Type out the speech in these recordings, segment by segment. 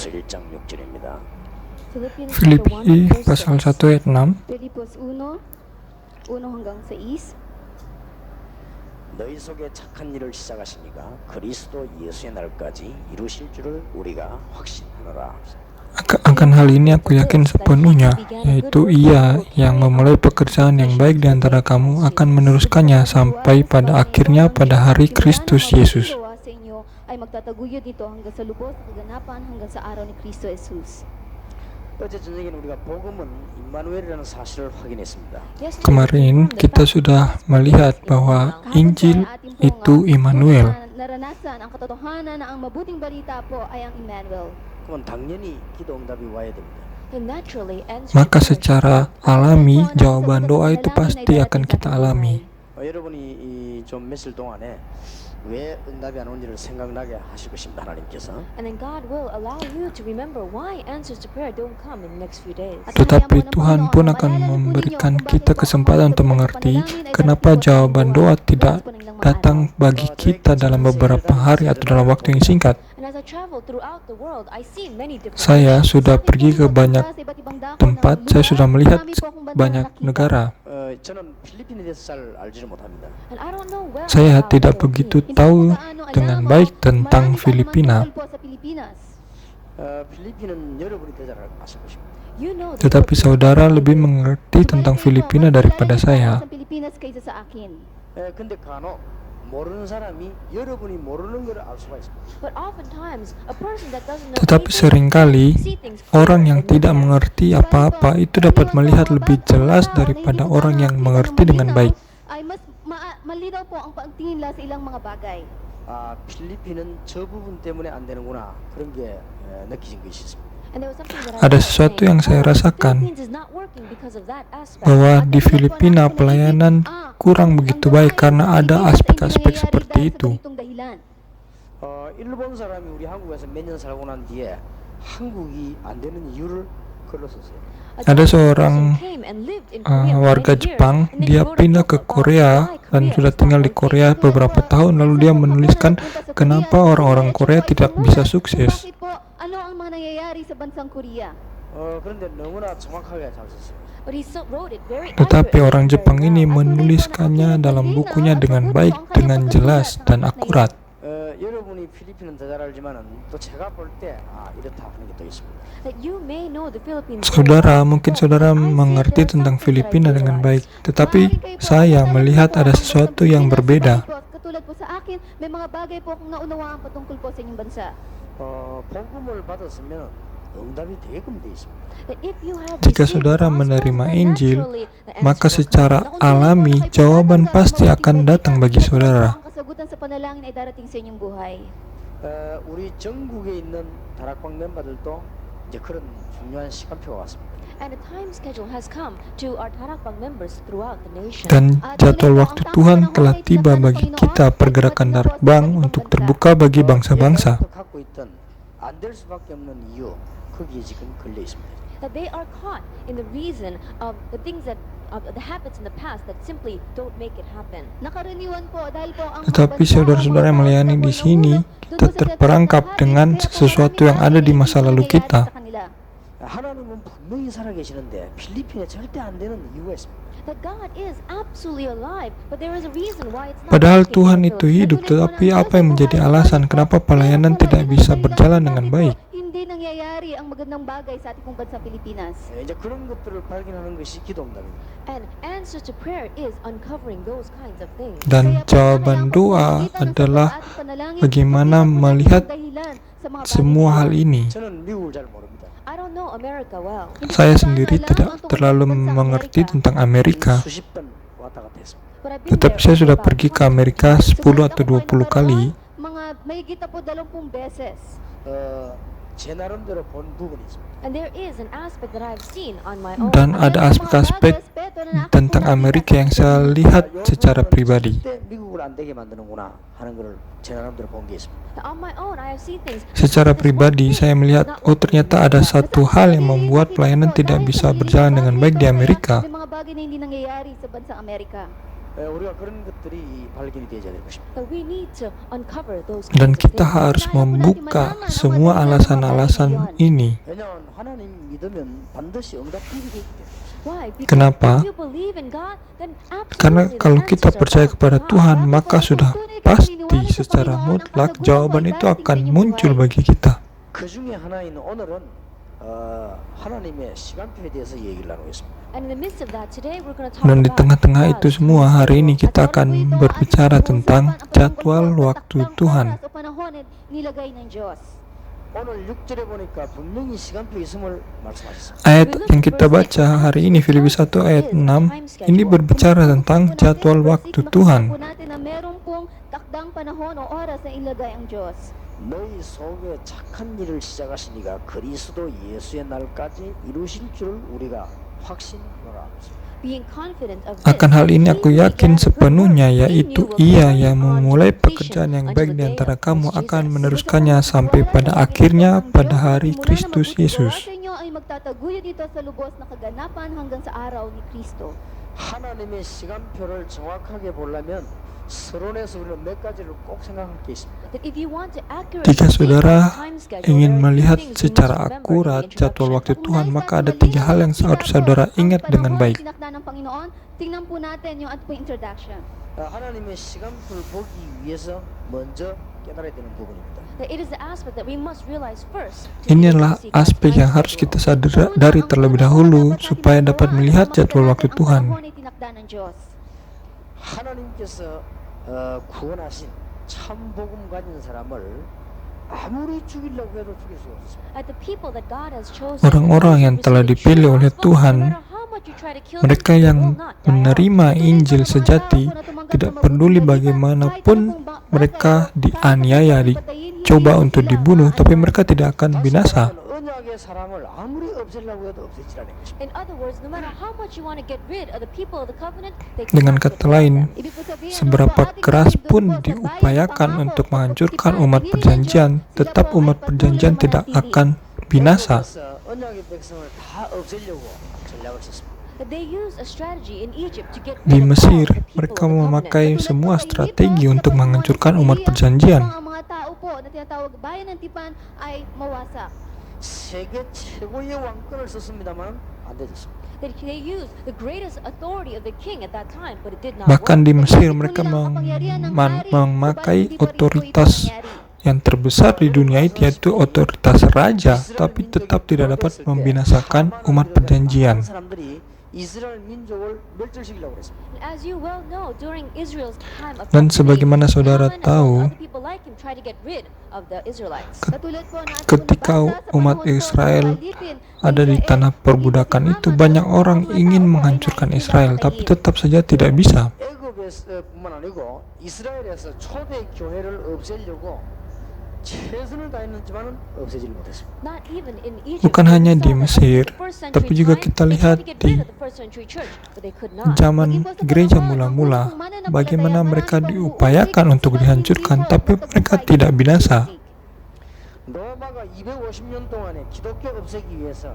1장 6절입니다. Filipi pasal 1 ayat 6. Filipos 1, 1 hanggang 6. 너희 속에 착한 일을 시작하시니까 그리스도 예수의 날까지 이루실 줄을 우리가 확신하노라. Akan hal ini aku yakin sepenuhnya, yaitu Ia yang memulai pekerjaan yang baik di antara kamu akan meneruskannya sampai pada akhirnya pada hari Kristus Yesus. Sa inyo ay magtataguyod ito hanggang sa lubos na kaganapan hanggang sa araw ni Kristo Jesus. 어제 저녁에는 우리가 복음은 임마누엘이라는 사실을 확인했습니다. Kemarin kita sudah melihat bahwa Injil itu Immanuel. Naranasan ang katotohanan na ang mabuting balita po ay ang Emmanuel. 그러면 당연히 기도 응답이 와야 됩니다. Maka secara alami jawaban doa itu pasti akan kita alami. 여러분이 좀 며칠 동안에 왜 응답이 안 온지를 생각나게 하실 것입니다. 하나님께서. And then God will allow you to remember why answers to prayer don't come in the next few days. Tetapi Tuhan pun akan memberikan kita kesempatan untuk mengerti kenapa jawaban doa tidak datang bagi kita dalam beberapa hari atau dalam waktu yang singkat. And as I travel throughout the world, I see many different Saya sudah pergi ke banyak tempat, saya sudah melihat banyak negara. 저는 필리핀에 대해서 잘 알지를 못합니다. and I don't know well Saya about tidak the begitu Philippines. tahu dengan baik tentang Filipina. 필리핀은 여러분이 더 잘 아실 것입니다. You know the Tetapi saudara lebih mengerti tentang Filipina daripada saya. 근데 간혹 모르는 사람이 여러분이 모르는 걸 알 수가 있습니다. But oftentimes, a person that doesn't know Tetapi anything seringkali see things orang clearly yang than tidak you. mengerti apa-apa itu dapat melihat lebih jelas daripada orang yang mengerti dengan baik. Ay mas malinaw po ang pagtingin nila sa ilang mga bagay. 아, 필리핀은 저 부분 때문에 안 되는구나. 그런 게 느끼신 것이 있습니다. And there was something that I Ada was sesuatu saying, yang saya "Oh, rasakan, Philippines is not working because of that aspect." bahwa di Filipina pelayanan kurang begitu baik karena ada aspek-aspek seperti itu. 일본 사람이 우리 한국에서 몇 년 살고 난 뒤에 한국이 안 되는 이유를 글로 썼어요. Ada seorang warga Jepang, dia pindah ke Korea dan sudah tinggal di Korea beberapa tahun, lalu dia menuliskan kenapa orang-orang Korea tidak bisa sukses. Bakit po? Ano ang mga nangyayari sa bansang Korea? 그런데 너무나 정확하게 잘 썼어요. But he wrote it very Tetapi accurately, orang very Jepang well. ini menuliskannya dalam bukunya dengan baik, dengan jelas dan akurat. 여러분이 필리핀은 더 잘 알지만은 또 제가 볼 때 이렇다 하는 게 또 있습니다. That you may know the Philippines Saudara, mungkin saudara mengerti tentang Filipina dengan baik, tetapi saya melihat ada sesuatu yang berbeda. Katulad po sa akin, may mga bagay po akong naunawaan patungkol po sa inyong bansa. 복음을 받았으면 응답이 되게끔 돼 있습니다. that if you have Jika received saudara the gospel, menerima then Injil, naturally the maka answer will secara come. alami jawaban pasti akan datang bagi saudara. Ang kasagutan sa panalangin ay darating sa inyong buhay. 우리 전국에 있는 다락방 멤버들도 이제 그런 중요한 시간표가 왔습니다. And a time schedule has come to our Tarakbang members throughout the nation. Dan jadwal waktu Tuhan telah tiba bagi kita pergerakan Darakbang untuk terbuka bagi bangsa-bangsa. 갖고 있던 안 될 수밖에 없는 이유 거기에 지금 걸려 있습니다. That they are caught in the reason of the things that the habits in the past that simply don't make it happen. Nakaraniwan po dahil po ang Tetapi saudara-saudara yang melayani di sini, kita terperangkap dengan sesuatu yang ada di masa lalu kita. 하나님은 분명히 살아계시는데 필리핀에 절대 안 되는 이유가 있습니다. That God is absolutely alive, but there is a reason why it's not. Padahal working Tuhan in the itu Philippines. hidup, tetapi apa yang menjadi alasan kenapa pelayanan tidak bisa berjalan dengan baik? Hindi nangyayari ang magandang bagay sa ating pong bansang Pilipinas. 이제 그런 것들을 발견하는 것이 기도응답입니다. And answer to prayer is uncovering those kinds of things. Dan jawaban doa adalah bagaimana melihat semua hal ini. 저는 미국을 잘 모릅니다. I don't know America well. Saya sendiri tidak terlalu mengerti tentang Amerika, 수십 번 왔다 갔다 했습니다. But I've been tetapi there saya sudah about pergi ke Amerika 10 atau 20 kali. Mga may kita po 20 beses. 제 나름대로 본 부분이 있습니다. And there is an aspect that I've seen on my own. Dan ada aspek-aspek tentang Amerika yang saya lihat secara pribadi. 절대 미국을 안 되게 만드는구나 하는 걸 제 나름대로 본 게 있습니다. On my own, I have seen things. Secara pribadi, saya melihat, oh ternyata ada satu hal yang membuat pelayanan tidak bisa berjalan dengan baik di Amerika. May mga bagay na hindi nangyayari sa bansang Amerika. 우리가 그런 것들이 발견이 되어야 될 것입니다. But we need to uncover those Dan kinds of kita things. harus membuka semua alasan-alasan ini. 왜냐하면 하나님 믿으면 반드시 응답하게 되기 때문에. Why? Because Kenapa? if you believe in God, then Karena absolutely the kalau kita answers are percaya found. kepada Tuhan, maka sudah pasti secara mutlak jawaban itu akan muncul bagi kita. 그 중에 하나인 오늘은 하나님의 시간표에 대해서 얘기를 나누겠습니다. And in the midst of that, today we're going to talk Dan di about tengah-tengah itu God's semua, time hari ini schedule. kita akan berbicara tentang jadwal waktu Tuhan. Sa panahon na nilagay ng Diyos. 오늘 6절에 보니까 분명히 시간표 있음을 말씀하셨습니다. Ayat yang kita baca hari ini, Filipi 1 ayat 6, ini berbicara tentang jadwal waktu Tuhan. Makita po natin na meron pong takdang panahon o oras na ilagay ang Diyos. 너희 속에 착한 일을 시작하신 이가 그리스도 예수의 날까지 이루실 줄을 우리가 확신하노라. Being confident of this, Akan hal ini aku he yakin began a good sepenuhnya, work. He yaitu knew will Ia carry yang it on to memulai completion pekerjaan yang until baik the di day antara of kamu Christ akan Jesus. meneruskannya sampai pada akhirnya pada hari Kristus Yesus. Sa inyo ay magtataguyod ito sa lubos na kaganapan hanggang sa araw ni Kristo. 하나님의 시간표를 정확하게 보려면 서론에서 우리는 몇 가지를 꼭 생각할 게 있습니다. That if you want to accurately Jika see saudara God's time schedule, ingin there are melihat three things you secara must remember in the akurat jadwal introduction. waktu Tuhan, Kung maka nais ada natin 3 hal yang malinaw harus ang saudara panahon ingat dengan na baik. tinakda ng Panginoon, tingnan po natin yung ating introduction. 하나님의 시간표를 보기 위해서 먼저 깨달아야 되는 부분입니다. That it is the aspect that we must realize first. to be able to Inilah see God's aspek time yang harus schedule. kita sadari terlebih dahulu supaya dapat melihat jadwal waktu Tuhan. Ang panahon ay tinakda ng Diyos. 하나님께서 구원하신 참 복음 가진 사람을 아무리 죽이려고 해도 죽일 수 없습니다. At the people that God has chosen, Orang-orang yang telah dipilih oleh Tuhan, mereka yang menerima Injil sejati, tidak peduli bagaimanapun mereka dianiaya, dicoba untuk dibunuh, tapi mereka tidak akan binasa. 언약의 사람을 아무리 없애려고 해도 없애질 않는 것입니다. In other words, no matter how much you want to get rid of the people of the covenant, they Dengan cannot kata get rid of lain, them. Ibig po sabihin, seberapa no, keras ating pun hidup po sa diupayakan bayan, untuk pangako, menghancurkan tipan, umat dili perjanjian, ninyo, tetap sila po umat ay perjanjian patuloy tidak manatili. akan binasa. 그래서 언약의 백성을 다 없애려고 전략을 썼습니다. That they used a strategy in Egypt to get rid Di of all Mesir, the people mereka of the memakai covenant. semua strategi untuk menghancurkan umat perjanjian. Ang mga tao po na tinatawag bayan ng tipan ay mawasak. 세계 최고의 왕권을 썼습니다만 안 되졌습니다. That they used the greatest authority of the king at that time, but it did not Bahkan di work. Mesir mereka memakai otoritas yang terbesar di dunia itu, yaitu otoritas raja, tapi tetap tidak dapat membinasakan umat perjanjian. 사람들이 이스라엘 민족을 멸절시키려고 그랬습니다. As you well know, during Israel's time of Dan captivity, sebagaimana saudara Haman and tahu, other people like him tried to get rid of the Israelites. Katulad po na ating ketika nabasa sa umat panahon po Israel ng Palipin, ada di tanah perbudakan itu, banyak orang ingin menghancurkan Israel, tapi tetap saja tidak bisa. 애굽에서뿐만 아니고 이스라엘에서 초대 교회를 없애려고 최선을 다했지만은 없애지를 못했습니다. Not even in Egypt, Bukan we hanya saw di that Mesir, in the first century tapi juga time, kita they lihat tried to get di rid of the first century church, but they could not. zaman gereja mula-mula, bagaimana mereka diupayakan untuk dihancurkan, tapi mereka tidak binasa. 로마가 250년 동안에 기독교 없애기 위해서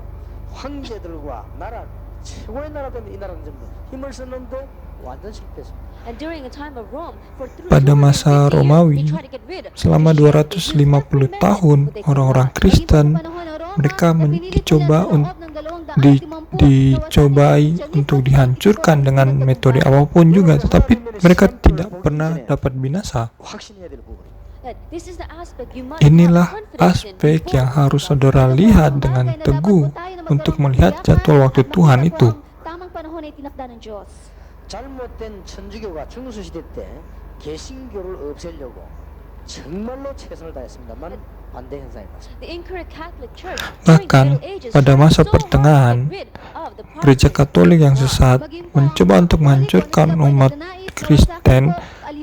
황제들과 나라 최고의 나라된 이 나라는 전부 힘을 썼는데 완전 실패했습니다. And during the time of Rome, for Pada masa 250 years, Romawi, they tried to get rid of selama Christianity. 250 tahun, orang-orang Kristen mereka dicoba dicobai untuk dihancurkan dengan metode apapun juga, tetapi mereka tidak pernah dapat binasa. 확신해야 될 부분입니다. That this is the aspect you must Inilah have confidence in aspek before yang you harus move saudara on. lihat dengan teguh untuk melihat jadwal waktu Tuhan itu. Tamang panahon ay tinakda ng Diyos. 잘못된 천주교가 중수시대 때 개신교를 없애려고 정말로 최선을 다했습니다만 반대 현상이 났습니다. The incorrect Catholic Church Bahkan, during the Middle Ages pada tried masa so hard to pertengahan, get rid of the Gereja Protestants. Katolik yang sesat mencoba untuk menghancurkan umat Kristen,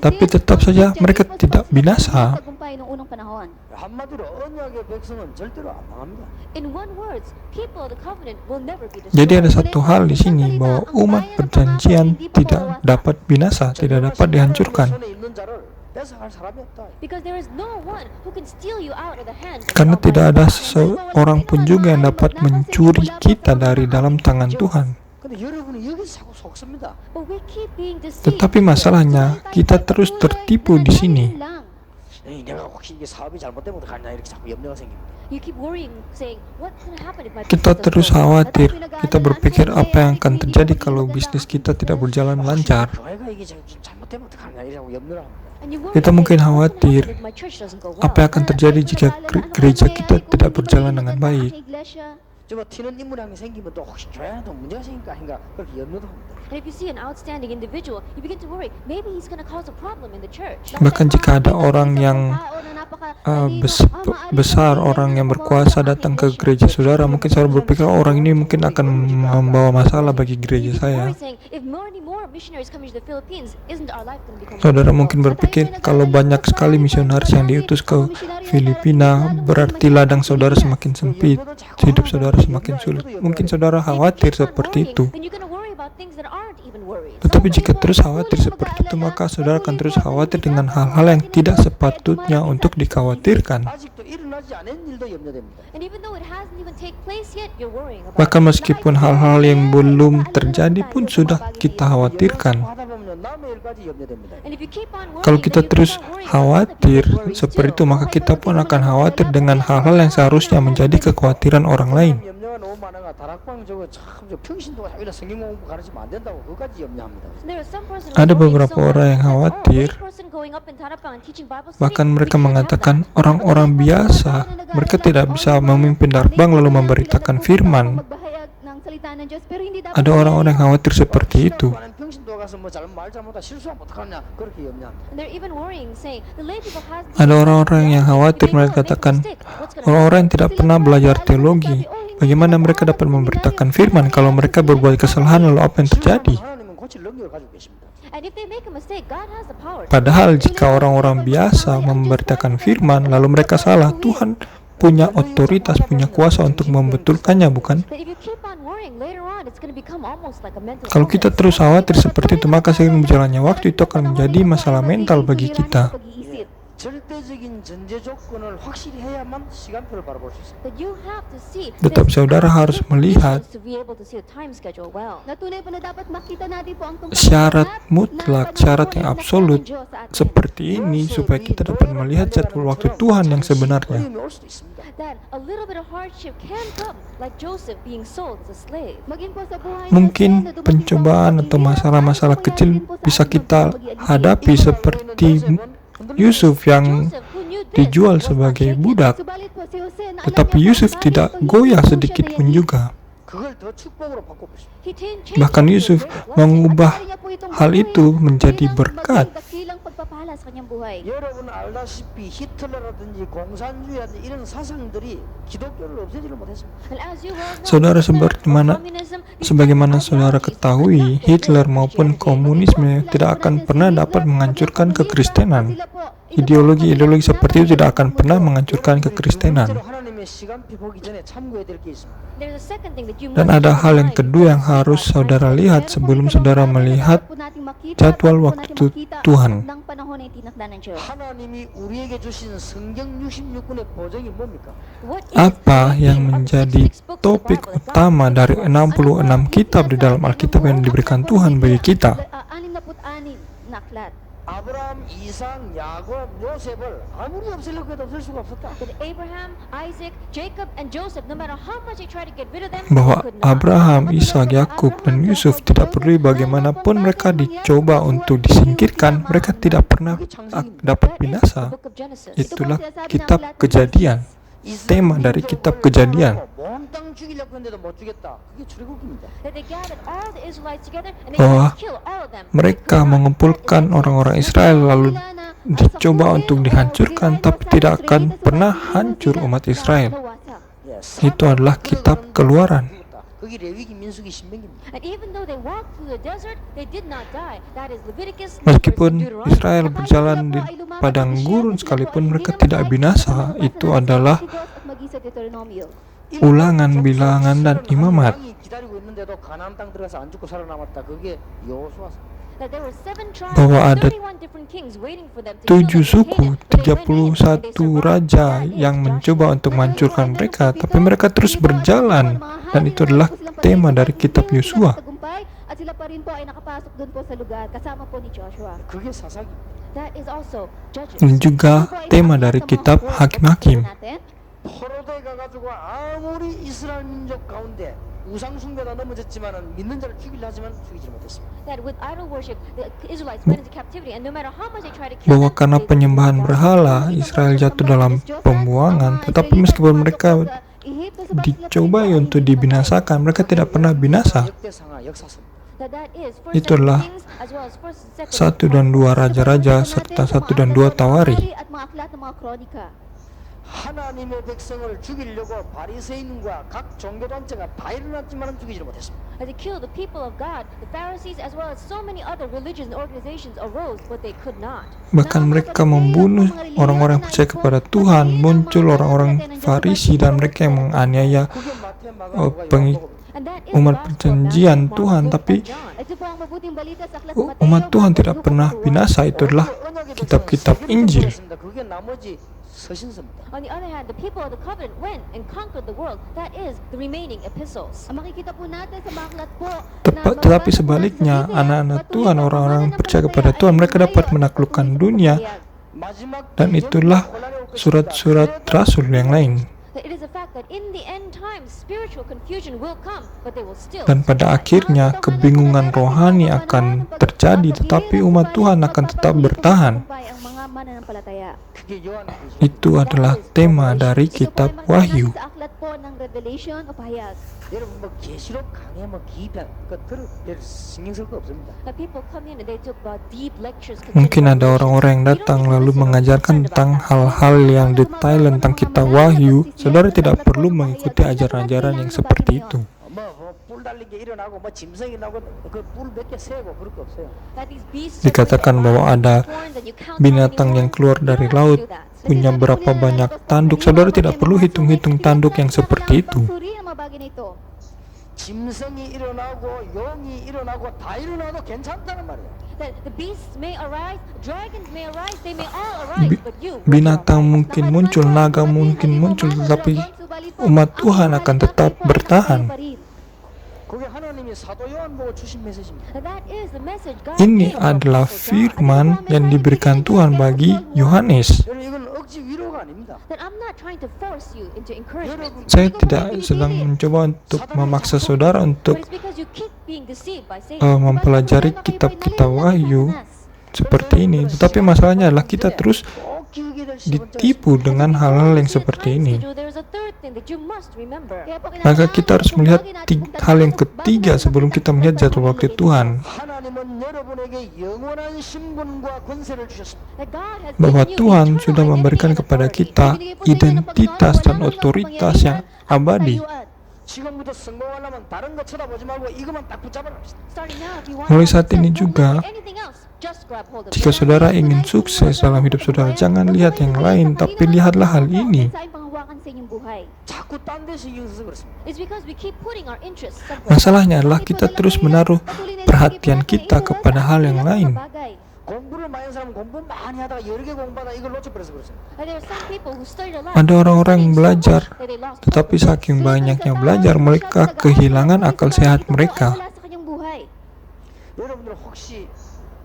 tapi tetap saja mereka tidak binasa. 한마디로 언약의 백성은 절대로 안 망합니다. In one words, people of the covenant will never be Jadi ada destroyed. satu hal di sini, bahwa umat perjanjian tidak dapat binasa, tidak dapat dihancurkan. 손에 있는 자를 뺏어갈 사람이 없다. Because there is no one who can steal you out of the hands of Karena the tidak ada Almighty God. seseorang pun juga yang dapat mencuri kita dari dalam tangan Tuhan. 근데 여러분이 여기서 자꾸 속습니다. But we keep being deceived. Tetapi masalahnya, kita terus tertipu di sini. 내가 혹시 이게 사업이 잘못되면 어떡하냐 이렇게 자꾸 염려가 생깁니다. You keep worrying, saying, what's going to happen if my Kita business terus doesn't go well?" khawatir, kita berpikir apa yang akan terjadi kalau bisnis kita tidak berjalan lancar. 교회가 이게 잘못되면 어떡하냐 이라고 염려를 합니다. And you worry, Kita okay, mungkin what's gonna khawatir happen if my church doesn't go well? apa yang akan terjadi jika gereja kita tidak berjalan dengan baik. 저 튀는 인물이 생기면 또 혹시 교회에도 문제가 생길까 하니까 그렇게 염려도 합니다. And if you see an outstanding individual, you begin to worry, maybe he's going to cause a problem in the church. Bahkan jika ada orang yang besar, orang yang berkuasa datang ke gereja saudara, mungkin saudara berpikir orang ini mungkin akan membawa masalah bagi gereja saya. Saudara mungkin berpikir kalau banyak sekali misionaris yang diutus ke Filipina, berarti ladang saudara semakin sempit, hidup saudara semakin sulit. Mungkin saudara khawatir seperti itu. Tetapi jika terus khawatir seperti itu, maka saudara akan terus khawatir dengan hal-hal yang tidak sepatutnya untuk dikhawatirkan. 아직도 일어나지 않은 일도 염려됩니다. Bahkan meskipun hal-hal yang belum terjadi pun sudah kita khawatirkan. 하다 보면 남의 일까지 염려됩니다. Kalau kita terus khawatir seperti itu, maka kita pun akan khawatir dengan hal-hal yang seharusnya menjadi kekhawatiran orang lain. 염려가 너무 많아가 다락방 저거 참저 평신도가 이런 성경 공부 가르치면 안 된다고 그것까지 염려합니다. Ada beberapa orang yang khawatir, bahkan mereka mengatakan orang-orang biasa, mereka tidak bisa memimpin darakbang lalu memberitakan firman. Ada orang-orang yang khawatir seperti itu. 평신도 가서 뭐 말 잘못하다 실수하면 어떡하냐 그렇게 염려합니다. Ada orang-orang yang khawatir, mereka katakan orang-orang yang tidak pernah belajar teologi, bagaimana mereka dapat memberitakan firman kalau mereka berbuat kesalahan, lalu apa yang terjadi? 하나님은 고칠 능력을 가지고 계십니다. Padahal jika orang-orang biasa memberitakan firman lalu mereka salah, Tuhan punya otoritas, punya kuasa untuk membetulkannya, bukan? Kalau kita terus khawatir seperti itu, maka seiring berjalannya waktu itu akan menjadi masalah mental bagi kita. 절대적인 전제 조건을 확실히 해야만 시간표를 바라볼 수 있습니다. Tetap saudara harus melihat syarat mutlak, syarat yang absolut seperti ini supaya kita dapat melihat jadwal waktu Tuhan yang sebenarnya. 어려움이 올 수도 있습니다. Mungkin pencobaan atau masalah-masalah kecil bisa kita hadapi seperti Yusuf yang dijual sebagai budak, tetapi Yusuf tidak goyah sedikit pun juga. 그걸 더 축복으로 바꿔보십시오. Bahkan Yusuf mengubah hal itu menjadi berkat. 여러분 알다시피 히틀러라든지 공산주의라든지 이런 사상들이 기독교를 없애지를 못했습니다. Saudara, sebagaimana saudara ketahui, Hitler maupun komunisme tidak akan pernah dapat menghancurkan kekristenan. Ideologi-ideologi seperti itu tidak akan pernah menghancurkan kekristenan. 하나님의 시간표 보기 전에 참고해야 될 게 있습니다. Dan ada hal yang kedua yang harus saudara lihat sebelum saudara melihat jadwal waktu Tuhan. 하나님이 우리에게 주신 성경 66권의 보정이 뭡니까? Apa yang menjadi topik utama dari 66 kitab di dalam Alkitab yang diberikan Tuhan bagi kita? 아브라함, 이삭, 야곱, 요셉을 아무리 없애려고 해도 없앨 수가 없었다. Bahwa Abraham, Ishak, Yakub, dan Yusuf tidak peduli bagaimanapun mereka dicoba untuk disingkirkan, mereka tidak pernah dapat binasa. Itulah kitab Kejadian. Tema dari kitab Kejadian, bahwa mereka mengumpulkan orang-orang Israel lalu dicoba untuk dihancurkan, tapi tidak akan pernah hancur umat Israel. Itu adalah kitab Keluaran. Meskipun Israel berjalan di padang gurun sekalipun mereka tidak binasa. Itu adalah Ulangan, Bilangan, dan Imamat. Bahwa ada 7 suku, 31 raja yang mencoba untuk menghancurkan mereka, tapi mereka terus berjalan, dan itu adalah tema dari kitab Yosua. rin po ay nakapasok dun po sa lugar kasama po ni Joshua. 그게 사사기. That is also Judges. Ini juga tema dari kitab Hakim-Hakim. 포로대 가가지고 아무리 이스라엘 민족 가운데 우상 숭배가 넘어졌지만은 믿는 자를 죽이려 하지만 죽이지 못했습니다. That with idol worship, the Israelites went into captivity, and no matter how much they tried to kill Bahwa them, karena they penyembahan did not. berhala, Israel jatuh dalam pembuangan, tetapi meskipun mereka dicobai untuk dibinasakan, mereka tidak pernah binasa. 역대상하 역사선. That is First Itulah Second Kings, as well as First and Second 1 dan 2 Raja-Raja serta 1 dan 2 Tawari. At mga aklat ng mga kronika. 하나님의 백성을 죽이려고 바리새인과 각 종교단체가 다 일어났지만은 죽이지 못했습니다. to kill the people of God, the Pharisees as well as so many other religions and organizations arose, but they could not. Bahkan mereka membunuh orang-orang yang percaya kepada Tuhan. Muncul orang-orang Farisi dan mereka yang menganiaya 그게 마태 마가누가 And that is umat the gospel perjanjian of Tuhan, Mark, tapi Luke, and John. Ito po ang mabuting balita sa aklat ng Mateo, umat Tuhan tidak Marcos, pernah Lucas, binasa. Itu adalah kitab-kitab Injil. 그게 나머지 서신서입니다. On the other hand, the people of the covenant went and conquered the world. That is the remaining epistles. Ang makikita po natin sa mga aklat po Tetapi sebaliknya, anak-anak Tuhan, orang-orang yang percaya kepada Tuhan, mereka dapat menaklukkan dunia, 마지막 dan itulah surat-surat rasul yang lain. That it is a fact that in the end times, spiritual confusion will come, but they will still Dan pada akhirnya kebingungan rohani akan terjadi, tetapi umat Tuhan akan tetap bertahan. ang mga mananampalataya. 그게 요한계시록. Itu adalah tema dari kitab Wahyu. Sa aklat po ng Revelation o Pahayag. 여러분 뭐 계시록 강의 뭐 기편 그 들을 별 신경 쓸 거 없습니다. that people come in and they took deep lectures. Mungkin ada orang-orang yang datang lalu mengajarkan tentang hal-hal yang detail tentang kitab Wahyu. Saudara tidak perlu mengikuti ajaran-ajaran yang seperti itu. 뭐뿔 달린 게 일어나고 뭐 짐승이 나고 그뿔 몇 개 세고 그럴 거 없어요. Dikatakan bahwa ada binatang yang keluar dari laut, punya berapa banyak tanduk. Saudara tidak perlu hitung-hitung tanduk yang seperti itu. Pagsuri ang mga bagay na ito. 짐승이 일어나고 용이 일어나고 다 일어나도 괜찮다는 말이에요. That the beasts may arise, dragons may arise, they may all arise, but you. Binatang mungkin muncul, naga mungkin muncul, tetapi umat Tuhan akan tetap bertahan. 그게 하나님이 사도 요한 보고 주신 메시지입니다. That is the message God Ini gave to adalah Apostle John. firman yang diberikan Tuhan bagi Yohanes. 여러분 이건 억지 위로가 아닙니다. That I'm not trying to force you into encouragement. 여러분 Saya tidak sedang mencoba untuk memaksa saudara But untuk it's because you keep being deceived by Satan. mempelajari kitab-kitab Wahyu seperti ini. Tetapi masalahnya adalah kita terus 꼭 기억해야 될 ditipu dengan hal-hal yang seperti ini. There's a third thing that you must remember. Maka kita harus melihat hal yang ketiga sebelum kita melihat jadwal waktu Tuhan. 하나님은 여러분에게 영원한 신분과 권세를 주셨습니다. That God has Bahwa given you Tuhan eternal sudah identity memberikan and kepada authority. kita identitas dan otoritas yang abadi. 지금부터 성공하려면 다른 거 쳐다보지 말고 이것만 딱 붙잡아라. Starting now, if you want Mulai to saat ini don't juga, look at anything else, just grab hold of jika it. saudara ingin sukses dalam hidup saudara, jangan lihat yang lain, tapi lihatlah hal ini. Sa panghawakan sa inyong buhay. 자꾸 딴 데 신경 써서 그렇습니다. It's because we keep putting our interests somewhere. Masalahnya adalah kita terus menaruh perhatian kita kepada hal yang lain. 공부를 많이 하는 사람은 공부 많이 하다가 여러 개 공부하다 이걸 놓쳐버려서 그렇습니다. And there are some people who studied a lot, Ada orang-orang yang studying so belajar, much that they lost tetapi focus. saking banyaknya belajar, mereka kehilangan akal sehat mereka. Wala sa kanyang buhay. 여러분들 혹시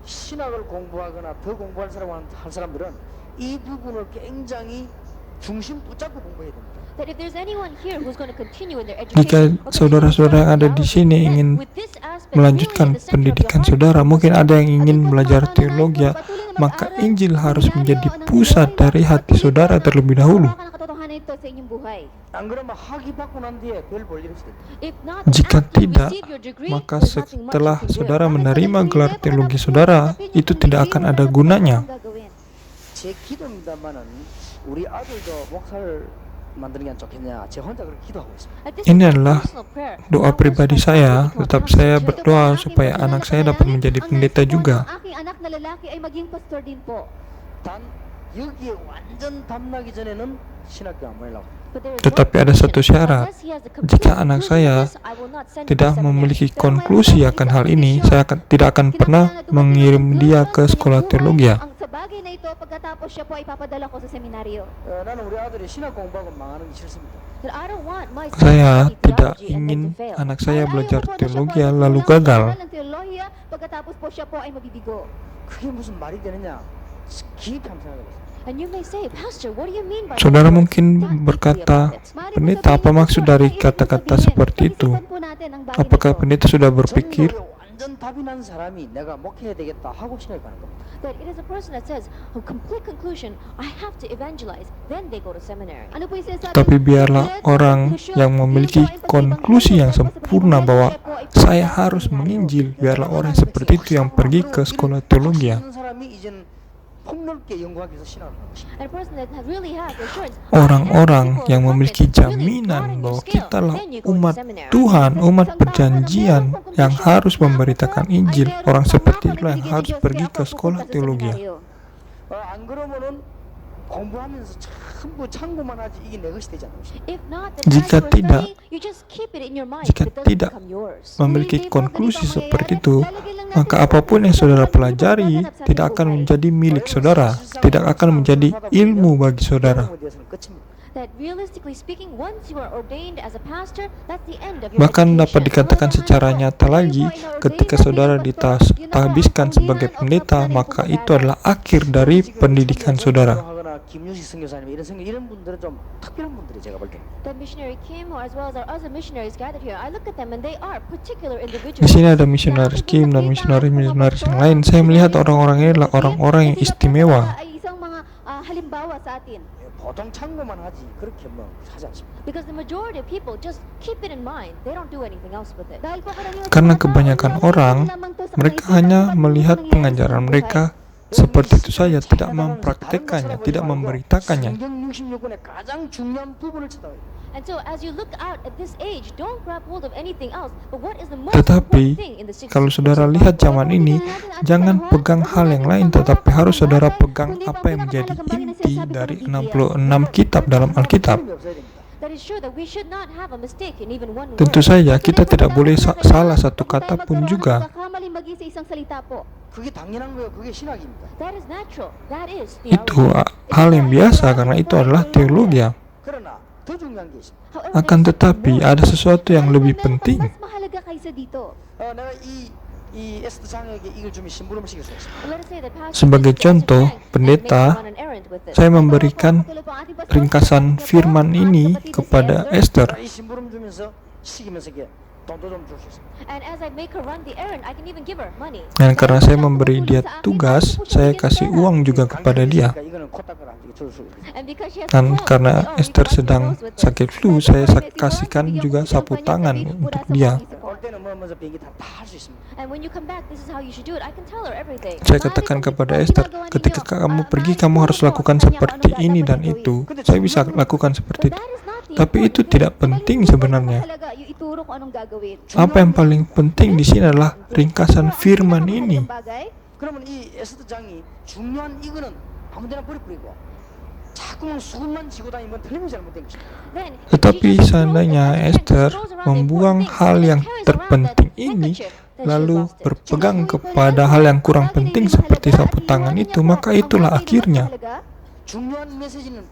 신학을 공부하거나 더 공부할 사람들은 이 부분을 굉장히 중심 붙잡고 공부해야 됩니다. That if there's anyone here who's going to continue in their Jika education, saudara-saudara yang ada di sini ingin with this aspect melanjutkan really in the center of pendidikan your heart, saudara, mungkin ada yang ingin belajar teologi, maka Injil harus menjadi pusat dari hati saudara terlebih dahulu. Hawakan ang katotohanan ito sa inyong buhay. 안 그러면 학위 받고 난 뒤에 별 볼 일 없어요. if not Jika after you tidak, receive your degree, maka there's nothing much setelah you can do. saudara menerima gelar teologi saudara, itu tidak akan ada gunanya. 제 기도입니다만은 우리 아들도 목사를 만드는 게 좋겠냐. 제 혼자 그렇게 기도하고 있습니다. At this Ini is adalah personal prayer. doa pribadi saya, tetap saya berdoa supaya anak saya dapat menjadi pendeta juga. Ang aking anak na lalaki ay maging pastor din po. 단 여기에 완전 담나기 전에는 신학교 안 보내려고. But there is Tetapi one ada satu condition. syarat. Unless he has a complete Jika anak conclusion saya to this, I will not send him to tidak seminary. memiliki konklusi akan hal ini, saya tidak akan pernah mengirim dia ke sekolah teologi. Ang sa bagay na ito, pagkatapos siya po ay papadala ko sa seminaryo. 나는 우리 아들이 신학 공부하고 망하는 게 싫습니다. That I don't want my son to Saya study tidak theology and then ingin to fail. anak saya Ay, belajar ayaw ko po na siya po teologi ay lalu simulang gagal. pag-aaral ng teolohiya pagkatapos po siya po ay mabibigo. 그게 무슨 말이 되느냐? 깊이 한번 생각해보세요. And you may say, Pastor, what do you mean by Saudara that? mungkin Not deeply berkata, about it. pendeta, apa maksud dari kata-kata seperti itu? Apakah pendeta sudah berpikir 전도에 완전 답이 난 사람이 내가 목회해야 되겠다 하고 생각하는 겁니다. That it is a person that says, a complete conclusion, I have to evangelize. Then they go to seminary. Ano po yung sinasabi? Tapi biarlah orang yang memiliki konklusi yang sempurna bahwa saya harus menginjil, biarlah orang seperti itu yang pergi ke sekolah teologi. 하는 사람이 이제는 폭넓게 연구하기 위해서 신앙을 하는 것입니다. And a person that really has the assurance, Orang-orang yang memiliki jaminan bahwa kitalah umat Tuhan, umat perjanjian yang harus memberitakan Injil, orang seperti itulah yang harus pergi ke sekolah teologi. 안 그러면은 공부하면서 전부 참고만 하지 이게 내 것이 되지 않는 것입니다. if not, then Jika as you are tidak- studying, you just keep it in your mind, jika but it doesn't tidak become yours. memiliki konklusi seperti itu, maka apapun yang saudara pelajari tidak akan menjadi milik saudara, tidak akan menjadi ilmu bagi saudara. 그에 대해서는 끝입니다. That realistically speaking, once you are ordained as a pastor, that's the end of your Bahkan dapat education. dikatakan secara nyata lagi, ketika saudara ditahbiskan sebagai pendeta, maka itu adalah akhir dari pendidikan saudara. 하거나 김유식 선교사님 이런 분들은 좀 특별한 분들이 제가 볼 때. That missionary Kim, or as well as our other missionaries gathered here, I look at them and they are particular individuals. Di sini ada misionaris Kim dan misionaris yang lain. Saya melihat orang-orang ini adalah orang-orang yang istimewa. Ay isang mga halimbawa sa atin. 보통 참고만 하지 그렇게 뭐 하지 않습니다. Because the majority of people just keep it in mind. They don't do anything else with it. Dahil po karamihan Karena sa mga kebanyakan tao, orang, lamang to sa mereka kaisipan hanya kung ano melihat nangyayari pengajaran sa mereka buhay. seperti itu saja, tidak mempraktekannya, tidak memberitakannya. 성경 66권의 가장 중요한 부분을 쳐다봐요. And so as you look out at this age, don't grab hold of anything else. But what is the most Tetapi, important thing in the 60s? kalau saudara lihat zaman ini, jangan pegang hal yang lain, tetapi harus saudara pegang apa yang menjadi inti dari 66 kitab dalam Alkitab. 틀림이 없어야 됩니다. That is sure that we should not have a mistake in even one Tentu word. saja kita tidak boleh salah satu kata pun juga. Kamali magi sa isang salita po. 그게 당연한 거예요. 그게 신학입니다. That is natural. That is Itu theology. hal yang biasa karena itu adalah teologi. 그러나 더 중요한 게 있습니다. However, Akan there's tetapi something ada sesuatu yang lebih Meron pang penting. mas mahalaga kaysa dito. 내가 이 에스더 장에게 이걸 주면 심부름을 시켰어요. Let us say that Pastor Sebagai Victor contoh, Frank and pendeta, make him on an errand with it. Saya memberikan ringkasan firman ini kepada Esther. 이 심부름 주면서 시키면서 이게 돈도 좀 줄 수 있습니다. And as I make her run the errand, I can even give her money. Dan karena saya memberi dia tugas, saya kasih uang juga kepada dia. 이거는 코딱지를 안 주게 줄수 있어요. And because she has Dan a cold, karena oh, we Esther wash her sedang nose with this. sakit flu, saya kasihkan juga sapu tangan untuk dia. 올 때는 뭐 먼저 비행기 다 할 수 있습니다. And when you come back, this is how you should do it. I can tell her everything. Saya katakan kepada Esther, ketika kamu pergi, kamu harus lakukan seperti ini dan itu. Saya bisa lakukan seperti itu. But that is not the Tapi itu important. tidak penting sebenarnya. Mahalaga, yung ituro kung anong gagawin. Apa yang paling penting di sini adalah ringkasan firman ini. 그러면 이 에스더 장이 중요한 이거는 아무데나 버리고 자꾸만 수금만 지고 다니면 틀림이 잘못된 것입니다. Then, if Tetapi she just seandainya throws everything, Esther throws around the membuang important hal things, yang and carries around terpenting that ini, handkerchief, then she lalu lost it. berpegang kepada hal yang kurang penting seperti sapu tangan itu, maka itulah akhirnya. 중요한 메시지는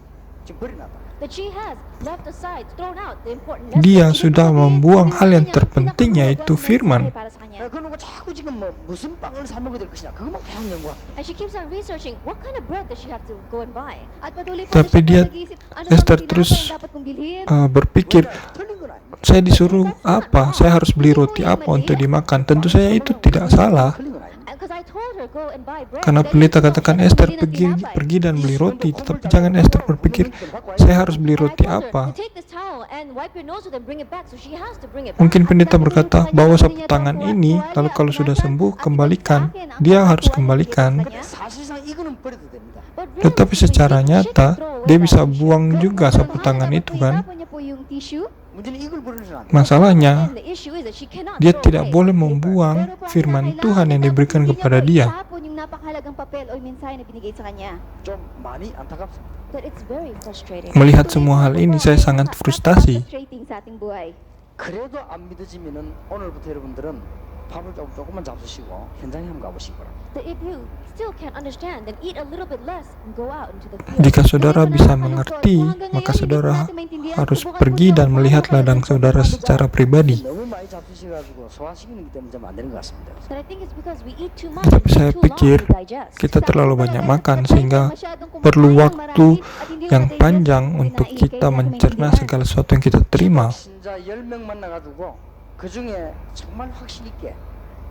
지금 버려놨다. That she has left aside, thrown out the important Dia message. sudah membuang hal yang terpenting, yaitu firman. Para sa kanya. 그러고 자꾸 지금 뭐 무슨 빵을 사 먹어야 될 것이냐 그것만 계속 연구합니다. And she keeps on researching what kind of bread does she have to go and buy. At patuloy po Tapi siya dia, nag-iisip, ano Esther bang terus, tinapay ang dapat kong bilhin? berpikir, 틀린 건 아닙니다. saya disuruh apa? Saya harus beli roti apa untuk dimakan? Tentu saja itu tidak salah. 틀린 건 아닙니다. Because I told her go and buy bread. Karena pendeta katakan Esther pergi dan beli roti, tetapi jangan Esther berpikir saya harus beli And I roti told her apa. to take this towel and wipe your nose with it and bring it back, so she has to bring it back. Mungkin pendeta berkata bawa sapu tangan ini, lalu kalau sudah sembuh kembalikan. Dia harus kembalikan. 근데 사실상 이거는 버려도 됩니다. But really Tetapi speaking, secara she nyata can throw away dia that bisa tissue. buang juga sapu tangan itu kan. Itapon niya po yung tissue. 문제는 이걸 버리는 안 돼요. Masalahnya And the issue is that she cannot dia throw tidak away boleh paper. membuang Pero po, ang firman kailangan Tuhan yang niya, diberikan hindi niya kepada po dia. itapon yung napakahalagang papel o yung mensahe na binigay sa kanya. 좀 많이 안타깝습니다. That it's very frustrating. Melihat semua hal ini saya sangat frustasi. Frustrating sa ating buhay. 그래도 안 믿어지면은 오늘부터 여러분들은 밥을 조금만 잡수시고 현장에 한번 가보시기 바랍니다. That if you still can't understand, then eat a little bit less and go out into the field. Jika saudara bisa mengerti, maka saudara harus pergi dan melihat ladang saudara secara pribadi. 너무 많이 잡수셔가지고 소화시키는 게 때문에 좀 안 되는 것 같습니다. But I think it's because we eat too much. Tetapi It saya takes too long pikir to digest. kita terlalu banyak makan sehingga perlu waktu yang panjang untuk kita mencerna segala sesuatu yang kita terima. 신자 10명 만나가지고 그 중에 정말 확신 있게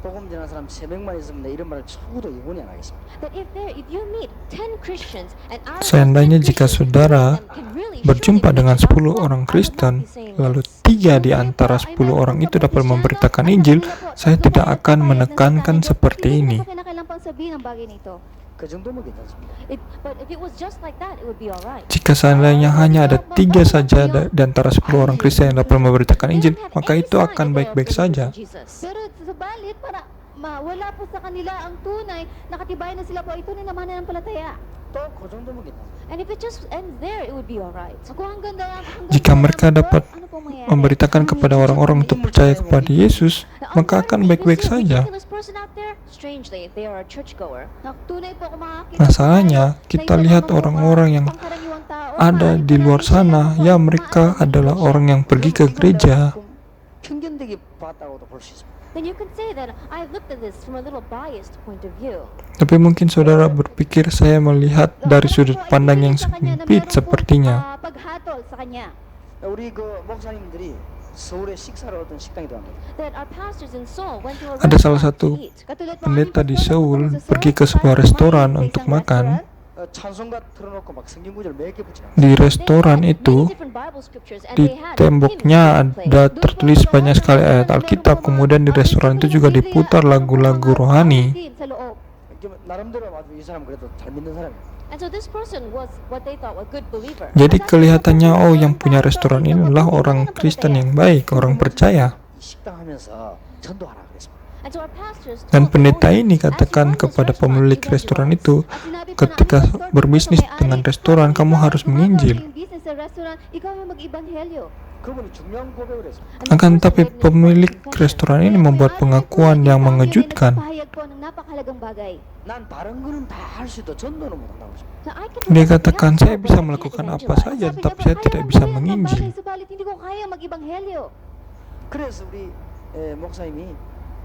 복음 전하는 사람 3명만 있으면 이런 말을 적어도 이번에 안 하겠습니다. That if you meet 10 Christians and out of Seandainya 10 jika Christians, saudara one of them can really berjumpa surely dengan believe the 10 gospel, orang I would Kristen, not be saying lalu this. 3 di antara 10 orang itu dapat memberitakan Injil, saya tidak akan menekankan seperti ini. Kailangan pang sabihin ang bagay nito. 그 정도면 괜찮습니다. But if it was just like that, it would be alright. Jika seandainya hanya ada 3 saja di antara 10 orang Kristen yang dapat memberitakan Injil, maka itu akan baik-baik saja. Pero subalit para wala po sa kanila ang tunay, nakatibayan na sila po ito na naman ang palataya. 또 그 정도면 괜찮습니다. And if it just ends there, it would be alright. Jika mereka dapat memberitakan kepada orang-orang untuk percaya kepada Yesus, maka akan baik-baik saja. Masalahnya, kita lihat orang-orang yang ada di luar sana, ya mereka adalah orang yang pergi ke gereja. 편견되게 봤다고도 볼 수 있습니다. Then you can say that I looked at this from a little biased point of view. Tapi mungkin saudara berpikir saya melihat dari sudut pandang yang sempit sepertinya. Paghatol sa kanya. 우리 그 목사님들이 서울에 식사를 어떤 식당에 들어갑니다. That our pastors in Seoul went to a Ada salah restaurant satu to eat. Katulad po pendeta aming di pastor Seoul sa pergi ke Seoul, sebuah para restoran kumain sa untuk isang makan. restaurant. 찬송가 틀어놓고 막 성경 구절 몇 개 붙여놨어요. Di restoran They had itu, many different Bible scriptures and di they had temboknya hymns being ada played. tertulis banyak sekali ayat Alkitab. Kemudian di restoran itu juga diputar lagu-lagu rohani. Sa loob. 나름대로 아주 이 사람 그래도 잘 믿는 사람이에요. And so this person was what they thought a good believer. Jadi kelihatannya, oh yang punya restoran ini adalah orang Kristen yang baik, orang percaya. 이 식당 하면서 전도하라 그랬습니다. And so our pastors Dan told the pendeta owners, ini as you katakan run this kepada restaurant, pemilik evangelize. restoran itu, At sinabi po ketika na, "Pastor, berbisnis may-ari, dengan restoran, kamu harus gumagawa menginjil." kayong business sa restaurant, ikaw yung mag-ibanghelyo. 그분이 중요한 고백을 했습니다. And the Akan person tetapi made an pemilik important confession. restoran ini membuat pengakuan yang mengejutkan. Pahayag po ng napakahalagang bagay. 난 다른 거는 다 할 수 있도 전도는 못한다고 했습니다. Now, I can Dia do katakan, everything saya else, bisa but I melakukan can't apa evangelize." saja, Sabi tetapi niya, saya "Kaya tidak mo bisa po yung menginjil. bagay, subalit hindi ko kaya mag-ibanghelyo." 그래서 우리 목사님이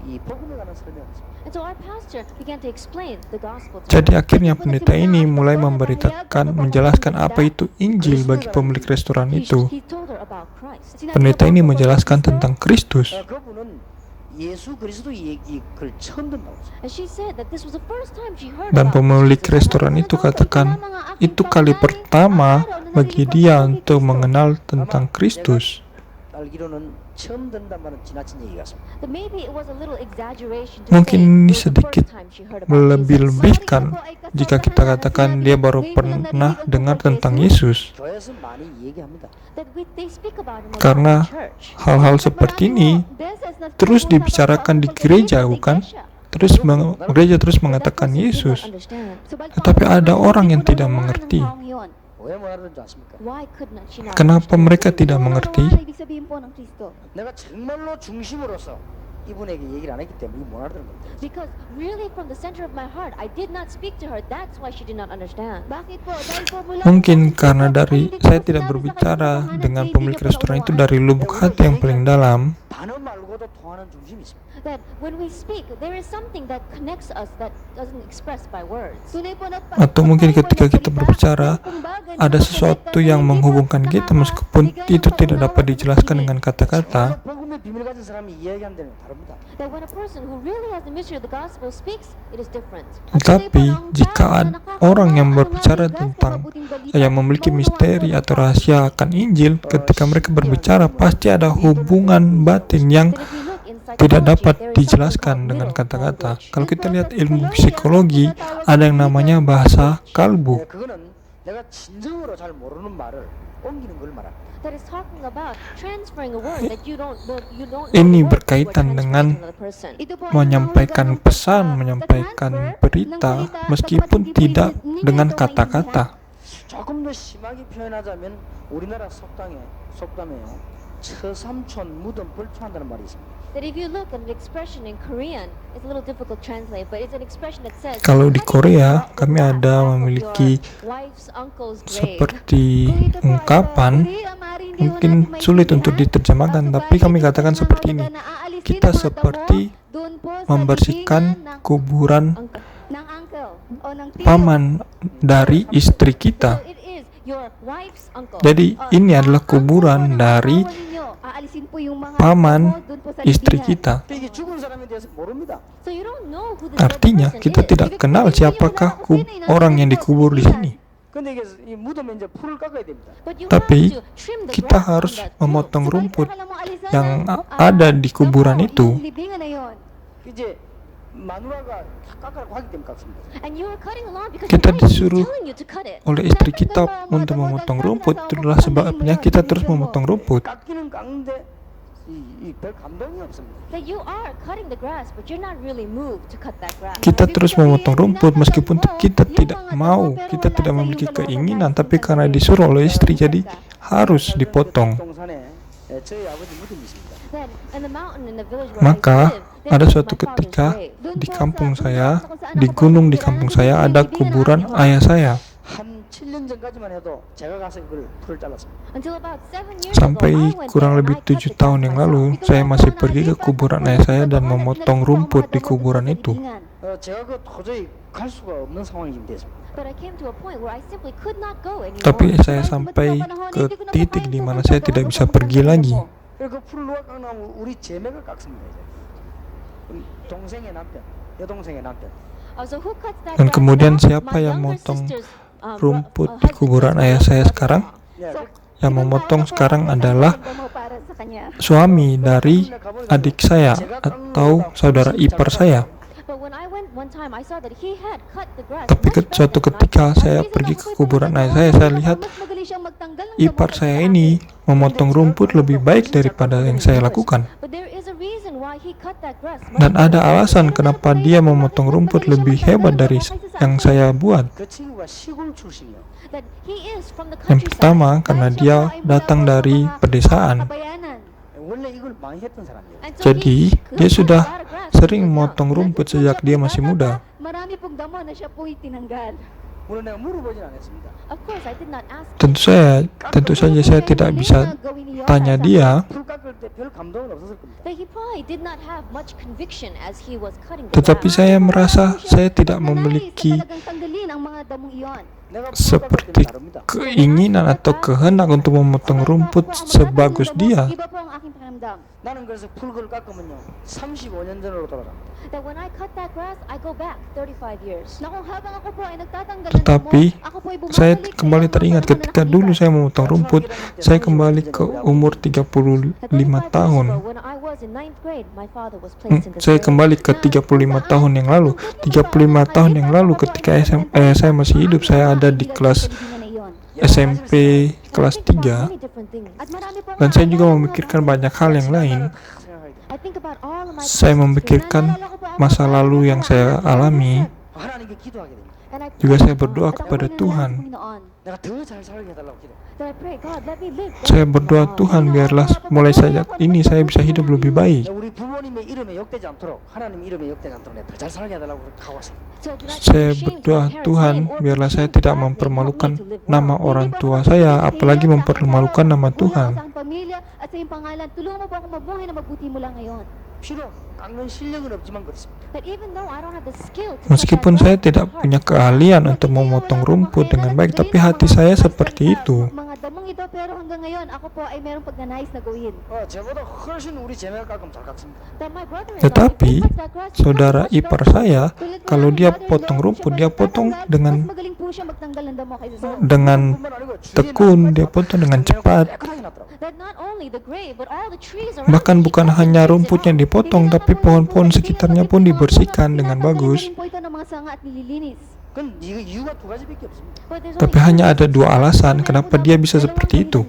이 복음에 관한 설명을 했습니다. And so our pastor began to explain the gospel to Jadi them. akhirnya pendeta ini mulai memberitakan, menjelaskan apa itu Injil bagi pemilik restoran itu. He told her about Christ. Pendeta ini menjelaskan tentang Kristus. 그분은 예수 그리스도 얘기를 처음 듣는다고 했어요. And she said that this was the first time she heard Dan about pemilik Jesus. restoran itu katakan, itu kali pertama bagi dia untuk mengenal tentang Kristus. 알기로는 처음 듣는단 말은 지나친 얘기 같습니다. That maybe it was a little exaggeration to Mungkin say ini it was the sedikit first time she heard about Jesus. melebih-lebihkan jika kita katakan dia baru pernah dengar tentang Yesus. 교회에서 많이 얘기합니다. That they speak about him a lot Karena in church. hal-hal seperti ini terus dibicarakan di gereja, bukan? Gereja terus mengatakan Yesus. Tetapi ada orang yang tidak mengerti. 왜 말하는지 아십니까? Why could not she not Kenapa understand? mereka tidak mengerti? Ibig sabihin po ng Kristo. 내가 정말로 중심으로서 이분에게 얘기를 안 했기 때문에 못 알아듣는 겁니다. Because really from the center of my heart, I did not speak to her. That's why she did not understand. Bakit po? Dahil po mula Mungkin karena saya tidak berbicara dengan pemilik restoran itu dari lubuk hati yang paling dalam. 단어 말고도 통하는 중심이 있습니다. That when we speak, there is something that connects us that doesn't express by words. tunay po na Atau mungkin ketika kita berbicara, ada sesuatu yang menghubungkan kita meskipun itu tidak dapat dijelaskan dengan kata-kata. 복음의 비밀 가진 사람이 이야기하는 데는 다릅니다. That when a person who really has the mystery of the gospel speaks, it is different. Tetapi jika ada orang yang berbicara tentang yang memiliki misteri atau rahasia akan Injil, ketika mereka berbicara pasti ada hubungan batin yang That if you look in tidak psychology, dapat there is something dijelaskan called dengan middle kata-kata. language. Kalau kita lihat ilmu psikologi, ada yang namanya bahasa kalbu. 그거는 내가 진정으로 잘 모르는 말을 옮기는 걸 말합니다. That is talking about transferring a word that you don't know Ini the word that you are berkaitan transferring dengan to another person. Ito po ang menyampaikan nahulugan ng pesan, pagka- menyampaikan transfer berita, ng salita meskipun dapat hindi po tidak hindi dengan ito kata-kata. 조금 더 심하게 표현하자면 우리나라 속담에요. 처삼촌 무덤 벌초한다는 말이 있습니다. That if you look at an expression in Korean, it's a little difficult to translate, but it's an expression that says, Kalau di "Cutting Korea, the kami grass ada off of memiliki your wife's uncle's grave." seperti ungkapan, mungkin sulit untuk diterjemahkan, tapi kami katakan seperti ini. Kita seperti membersihkan kuburan ng uncle o ng tiyo. paman dari istri So kita. it is your wife's uncle. Jadi ini adalah kuburan dari Aalisin po yung mga paman tao dun po sa istri libingan. kita. 근데 이게 죽은 사람에 대해서 모릅니다. So you don't know who this Artinya person kita is. tidak kenal siapakah orang yang dikubur di sini. 근데 이게 이 무덤에 이제 풀을 깎아야 됩니다. But you Tapi have to trim the kita grass on harus that too. memotong Sabay, rumput kailangan mong alisan yang ang, ada di kuburan damo, itu. yung libingan na yun. 이제 마누라가 깎으라고 하기 때문에 깎습니다. And you are cutting along because Kita your wife is disuruh telling you to cut it. Oleh istri kita untuk memotong rumput, itulah sebabnya kita terus memotong rumput. 깎기는 깎는데 별 감동이 없습니다. That you are cutting the grass, but you're not really moved to cut that grass. Kita terus memotong rumput meskipun kita tidak mau, kita tidak memiliki keinginan, tapi karena disuruh oleh istri jadi harus dipotong. 동산에 저희 아버지 무덤이 있습니다. Then, in the mountain in the village where I Maka live, there ada is suatu my father's ketika grave. di kampung saya, di gunung di kampung saya ada kuburan ayah saya. 한 7년 전까지만 해도 제가 가서 이걸 풀을 잘랐습니다. Until about 7 years Sampai ago, I went kurang there and lebih I cut 7 the tahun grass yang myself. lalu, saya masih pergi ke kuburan ayah saya dan memotong rumput di kuburan itu. 제가 그 도저히 갈 수가 없는 상황이 지금 됐습니다. But I came to a point where I simply could not go anymore. Tapi saya sampai ke titik di mana saya tidak bisa pergi lagi. 그리고 그 풀을 누가 깎나면 우리 제매가 깎습니다. 이제 동생의 남편, 여동생의 남편. So who cuts that Dan grass kemudian now? siapa My yang younger motong sister's, rumput di husband kuburan cuts ayah the saya grass. sekarang? 예, Yang memotong sekarang adalah para sa kanya. suami dari adik saya atau saudara ipar saya. But when I went one time, I saw that he had cut the grass Tapi much better suatu than I ketika could. saya pergi ke kuburan ayah saya lihat Mas magaling siyang magtanggal ng ipar damo saya sa ini memotong rumput lebih baik daripada yang saya lakukan. But there is a reason why he cut that grass much Dan ada better. alasan kenapa dia memotong rumput lebih hebat dari yang saya buat. 그 친구가 시골 출신이요. That he is from the Yang countryside. pertama karena dia datang dari pedesaan. kabayanan. 원래 이걸 많이 했던 사람이에요. And so Jadi he dia cut sudah a lot of grass sering when he was memotong young. rumput sejak dia masih muda. Marami pong damo na siya po itinanggal. 물론 내가 물어보진 않았습니다. Of course, I did not ask him. Tentu saja saya tidak bisa tanya dia, 풀 깎을 때 별 감동은 없었을 겁니다. That he probably did not have much conviction as he was cutting the tetapi grass. saya merasa saya tidak memiliki Talagang tanggalin ang mga damong iyon. 내가 풀 깎을 seperti 때는 다릅니다. keinginan atau kehendak untuk memotong rumput sebagus dia. Iba po ang aking pakiramdam. 나는 그래서 풀을 깎으면요 35년 전으로 돌아갑니다. That when I cut that grass, I go back 35 years. Na kung habang ako po ay nagtatanggal ng Tetapi damo, ako po ay bumabalik saya sa kembali ibang teringat panahon na ketika dulu nakalipas. saya memotong rumput, saya kembali ke umur 35 That 35 years tahun. ago, when I was in 9th grade, my father was placed in this Saya grave. kembali ke 35 tahun yang lalu. 35 tahun yang lalu ketika saya masih hidup, saya ada di kelas SMP kelas 3 At marami po dan saya juga memikirkan banyak hal yang lain. I think about all of my Saya past memikirkan masa lalu yang saya alami. 하나님께 기도하게 됩니다. experience, and I Juga pray saya berdoa kepada Tuhan. 내가 더 잘 살게 해달라고 기도. that I pray, God, let me live Saya better berdoa, than Tuhan biarlah mulai saat ini saya bisa hidup lebih baik. 우리 부모님의 이름에 욕되지 않도록 하나님 이름에 욕되지 않도록 내가 더 잘 살게 해달라고 하고 있습니다. So do not Saya shame berdoa, my parents' Tuhan, name or biarlah shame saya God, tidak they help me mempermalukan to live nama well. orang tua saya, apalagi mempermalukan nama Tuhan. Sa aking pamilya at sa iyong pangalan, tulungan mo po ako mabuhay na mabuti mula ngayon. 비록 깎는 실력은 없지만 그렇습니다. That even though I don't have the skill to Meskipun cut saya that grass tidak with my punya heart, keahlian untuk memotong rumput dengan baik, tapi hati saya seperti itu. Mga damong ito, pero hanggang ngayon, ako po ay mayroong pagnanais na gawin. 저보다 훨씬 우리 제매가 깎으면 잘 깎습니다. that my brother-in-law, Tetapi, if he cuts that grass, he cuts saudara much ipar better. saya, Tulad po kalau ng dia brother-in-law, potong rumput, siya dia po potong nagtatanggal, dengan mas magaling po siya magtanggal ng damo kaysa sa akin. dengan tekun, dia potong dengan cepat. 깨끗하게 놨더라고요. That not only the grave, but all the trees around Bahkan it, he bukan cuts hanya and cleans it rumput yang out. dipotong, tapi pohon-pohon sekitarnya pun dibersihkan dengan bagus. Pinapagaling po ito ng mga sanga at nililinis. 그건 이유가 두 가지밖에 없습니다. But there's Tapi only hanya two ada reasons. dua alasan kenapa dia bisa seperti itu.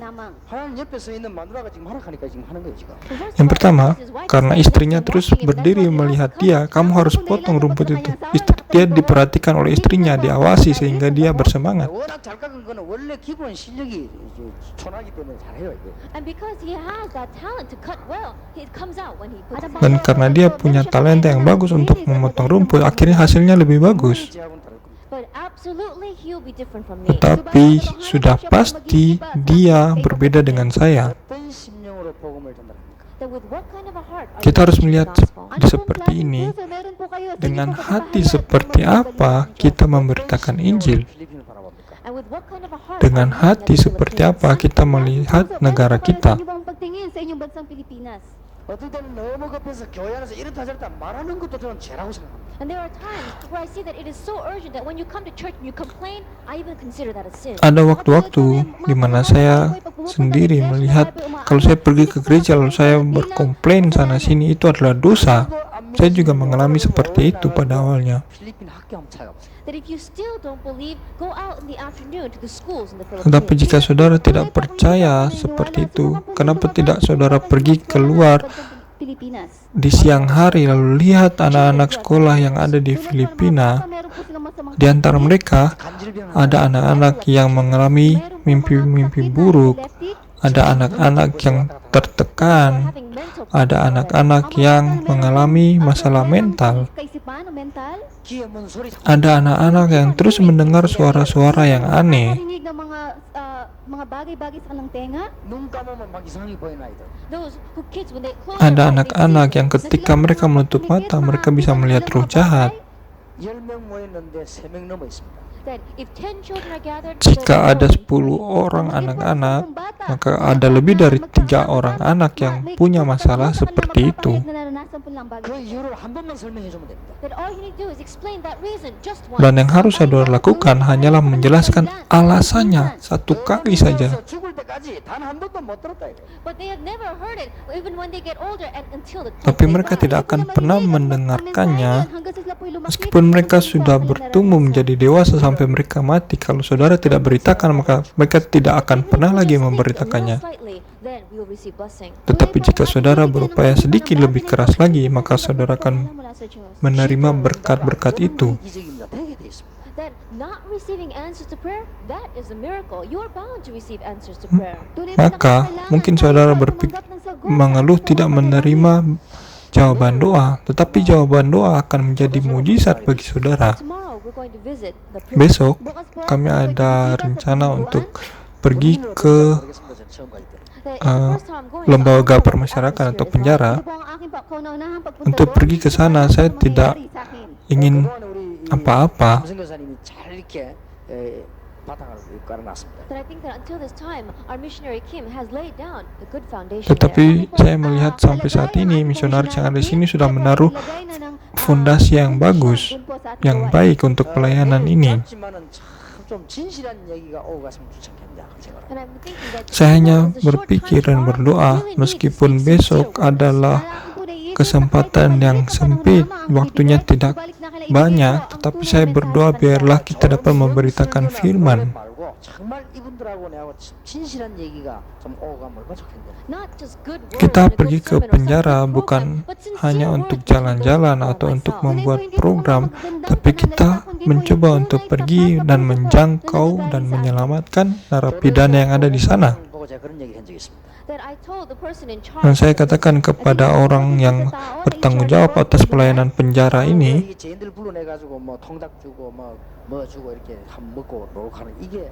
하나님 옆에 서 있는 마누라가 지금 하락하니까 지금 하는 거예요 지금. The first Yang one pertama, is his wife karena is istrinya walking terus and that's berdiri why he has melihat to come. dia, kamu harus potong rumput itu. Dia diperhatikan oleh istrinya, diawasi sehingga dia bersemangat. 워낙 잘 깎은 거는 원래 기본 실력이 이제 촌하기 때문에 잘해요 이게. And because he has that talent to cut well, it comes out when he puts his Dan karena dia punya talenta yang bagus untuk memotong rumput, akhirnya hasilnya lebih bagus. 제하고는 다를 겁니다. But absolutely he'll be different from me. Tetapi sudah pasti dia berbeda dengan saya. 어떤 심령으로 복음을 전달합니까? Then with what kind of a heart are Kita you harus preaching melihat the gospel? seperti ini. Dengan hati seperti apa kita memberitakan Injil? 필리핀을 바라봅니까? And with what kind of a heart Dengan are you looking hati at the seperti Philippines? apa kita melihat negara kita? pagtingin sa inyong bansang Pilipinas? 어떨 때는 너무 급해서 교회 안에서 이렇다 저렇다 말하는 것도 저는 죄라고 생각합니다. And there are times where I see that it is so urgent that when you come to church and you complain, I even consider that a sin. Ada waktu-waktu di mana saya sendiri melihat kalau saya pergi ke gereja lalu saya berkomplain sana sini, itu adalah dosa. Saya juga mengalami seperti itu pada awalnya. 필리핀 학교 한번 찾아보세요. That if you still don't believe, go out in the afternoon to the schools in the Tetapi Philippines. jika saudara tidak percaya seperti itu, kenapa tidak saudara pergi keluar Pilipinas. di siang hari lalu lihat anak-anak sekolah yang ada di Filipina? Di antara mereka 간질병 ada anak-anak yang mengalami mimpi-mimpi buruk, ada anak-anak yang tertekan, Having mental ada anak-anak yang mengalami masalah mental, Kaisipan o mental? 기어문 소리 ada anak-anak yang terus mendengar suara-suara yang aneh, Nakakarinig ng mga bagay-bagay sa kanilang tenga? 눈 감으면 막 이상하게 보이는 아이들. those who kids when they close ada their eyes, they anak-anak see yang things. ketika mereka menutup mata mereka bisa melihat roh jahat. 10명 모였는데 3명 넘어 있습니다. That if 10 children are gathered, Jika ada there's 10 orang anak-anak, maka ada lebih dari 3 orang anak yang punya masalah seperti itu. 그 이유를 한 번만 설명해 주면 됩니다. that all you need to do is explain that reason just once. Dan yang harus saudara lakukan hanyalah menjelaskan alasannya satu kali saja. 어려서 죽을 때까지 단 한 번도 못 들었다 이거. But they have never heard it, even when they get older and until the Tapi time they mereka die. tidak akan pernah mendengarkannya meskipun mereka sudah bertumbuh menjadi dewasa sampai mereka mati. Kalau saudara tidak beritakan, maka mereka tidak akan pernah lagi memberitakannya. Slightly, then we will receive blessing. Tetapi jika saudara berupaya sedikit lebih keras lagi, maka saudara akan menerima berkat-berkat itu. 이기적입니다. 되게 돼 있습니다. That not receiving answers to prayer, that is a miracle. You are bound to receive answers to prayer. Maka mungkin saudara mengeluh tidak menerima jawaban doa, tetapi jawaban doa akan menjadi mujizat bagi saudara. Tomorrow we're going to visit the prison. Besok kami ada rencana untuk pergi ke 모르겠습니다. 저는 처음 갈 때. That the first time I'm going, lembaga I'm going to permasyarakatan atau atmosphere as well. penjara. Untuk pergi ke sana saya tidak ingin 그동안에 우리 이 apa-apa. 김성 교사님이 잘 이렇게 바탕을 깔아놨습니다. But I think that until this time, our missionary Kim has laid down a good foundation Tetapi saya melihat sampai saat ini misionaris yang ada di sini sudah menaruh fondasi yang bagus, yang baik untuk pelayanan ini. 짧지만은 참좀 진실한 얘기가 오고 갔으면 좋겠냐 생각을. And I'm thinking that Saya hanya because the short berpikir time dan are, berdoa, we really need to meskipun speak besok sincere words. adalah kesempatan yang sempit, waktunya tidak banyak, tetapi saya berdoa biarlah kita dapat memberitakan firman. 말고 정말 이분들하고 내하고 진실한 얘기가 좀 오고 가면 얼마나 좋겠냐. Not just good words Kita and a pergi good ke sermon or penjara something bukan program, but sincere hanya words untuk that go jalan-jalan for atau untuk myself. membuat program, tapi kita mencoba untuk pergi dan menjangkau dan menyelamatkan narapidana yang ada di sana. 보고 제가 그런 얘기를 한 적이 있습니다. That I told the person in charge Dan saya katakan kepada orang yang bertanggung jawab atas pelayanan penjara ini, 이게 죄인들 불러내 가지고 뭐 통닭 주고 뭐 주고 이렇게 한 먹고 노력하는 이게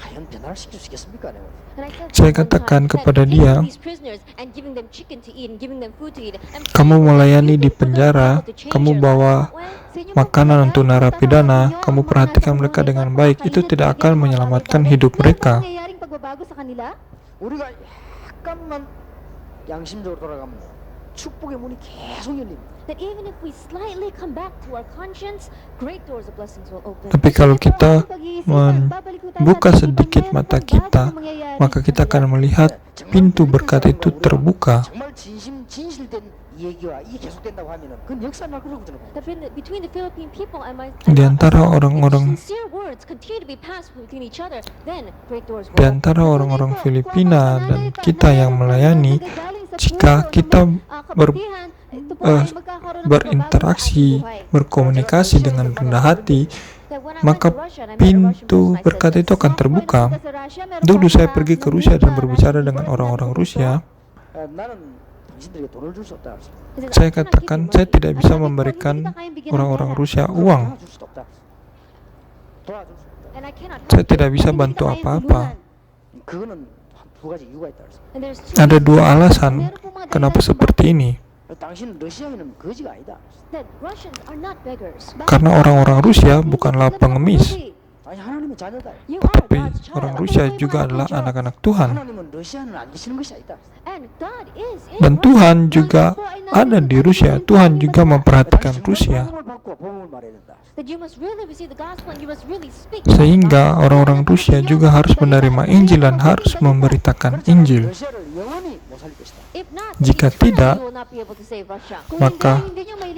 과연 변화를 시킬 수 있겠습니까? 내가. And I said Saya one time katakan that kepada taking dia, these prisoners and giving them chicken to eat and giving them food to eat, and kamu praying melayani that di you for the penjara, Bible to change kamu your life bawa that way. makanan untuk narapidana, kamu perhatikan mereka dengan baik, itu tidak akan menyelamatkan hidup mereka. Nangyayaring pagbabago sa kanila? 우리가 약간만 양심적으로 돌아가면 축복의 문이 계속 열립니다. That even if we slightly come back to our conscience, great doors of blessings will open. Tapi kalau kita membuka sedikit mata kita, maka kita akan melihat pintu berkat itu terbuka. 정말 진실된 이 얘기와 이게 계속된다고 하면은 그건 역사 날 거라고 저는 봅니다. Between the Philippine people and Di antara orang-orang sincere words continue to be passed between each other, then great doors will di antara orang-orang Filipina dan kita yang melayani, jika kita berinteraksi, berkomunikasi dengan rendah hati, maka pintu berkat itu akan terbuka. Dulu saya pergi ke Rusia dan berbicara dengan orang-orang Rusia. 나는 당신들에게 돈을 줄 수 없다. Saya katakan saya tidak bisa memberikan orang-orang Rusia uang. 도와줄 수도 없다. 도와줄 수 없다. and I cannot help Saya tidak bisa bantu apa-apa. 그거는 한 두 가지 이유가 있다. 그래서 and there's Ada dua alasan kenapa seperti ini. 당신 러시아인은 거지가 아니다. that Russians are not beggars. Karena orang-orang Rusia bukanlah pengemis, 아니 하나님의 자녀다. You are tetapi God's child. orang Rusia juga adalah anak-anak Tuhan. 하나님은 러시아는 안 계시는 것이 아니다. And God is in Dan Russia. Tuhan juga ada di Rusia. Tuhan juga memperhatikan 당신은 Rusia. 복음을 받고 복음을 말해야 된다. That you must really receive the gospel and you must really speak. Sehingga orang-orang Rusia juga harus menerima Injil dan harus memberitakan Injil. 러시아를 영원히 못 살릴 것이다. If not, Jika then tidak, you will not be able to save Russia. maka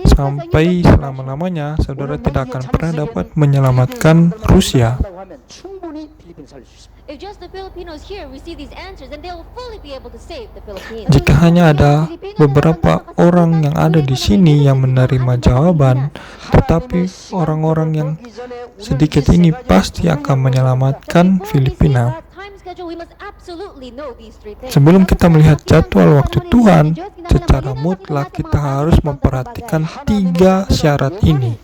sampai selama-lamanya saudara tidak akan pernah dapat menyelamatkan Rusia. 한다고 하면 충분히 필리핀 살릴 수 있습니다. If just the Filipinos here receive these answers, then they will fully be able to save the Philippines. Jika hanya ada beberapa orang yang ada di sini yang menerima jawaban, tetapi orang-orang yang sedikit ini pasti akan menyelamatkan Filipina. Sebelum kita melihat jadwal waktu Tuhan, secara mutlak kita harus memperhatikan 3 syarat ini.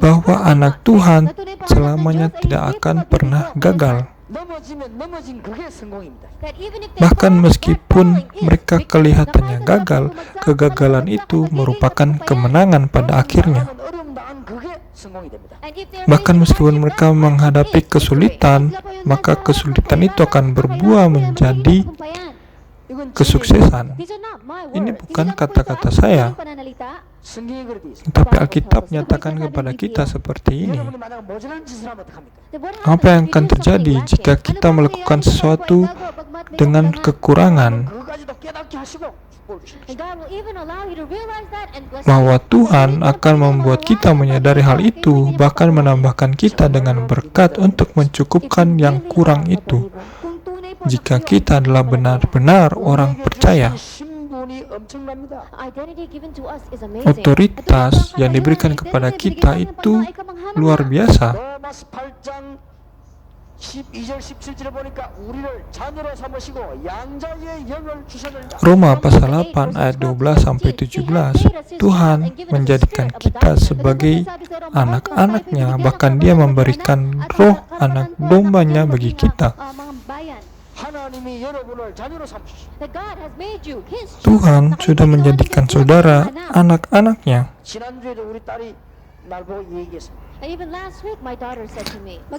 Bahwa anak Tuhan selamanya tidak akan pernah gagal. 넘어지면 넘어진 그게 성공입니다. Bahkan meskipun mereka kelihatannya gagal, kegagalan itu merupakan kemenangan pada akhirnya. 어려움 당한 그게 성공이 됩니다. Bahkan meskipun mereka menghadapi kesulitan, maka kesulitan itu akan berbuah menjadi 이건 kesuksesan. Ini bukan kata-kata saya, 성경에 그렇게 돼 있습니다. tetapi Alkitab nyatakan kepada kita seperti ini. 여러분이 만약 모자란 짓을 하면 어떡합니까? Apa yang akan terjadi jika kita melakukan sesuatu dengan kekurangan? 그거까지도 깨닫게 하시고 축복을 주십니다. Bahwa Tuhan akan membuat kita menyadari hal itu, bahkan menambahkan kita dengan berkat untuk mencukupkan yang kurang itu. Jika kita adalah benar-benar orang percaya, 신분이 엄청납니다. otoritas yang diberikan kepada kita itu luar biasa. 로마서 8장 12절 17절에 보니까 우리를 자녀로 삼으시고 양자의 영을 주셨느니라. Roma pasal 8 ayat 12 sampai 17. Tuhan menjadikan kita sebagai anak-anaknya, bahkan Dia memberikan roh anak dombanya bagi kita. 하나님이 여러분을 자녀로 삼으셨습니다. Tuhan sudah menjadikan saudara anak-anaknya. 지난주에도 우리 딸이 날 보고 얘기했습니다.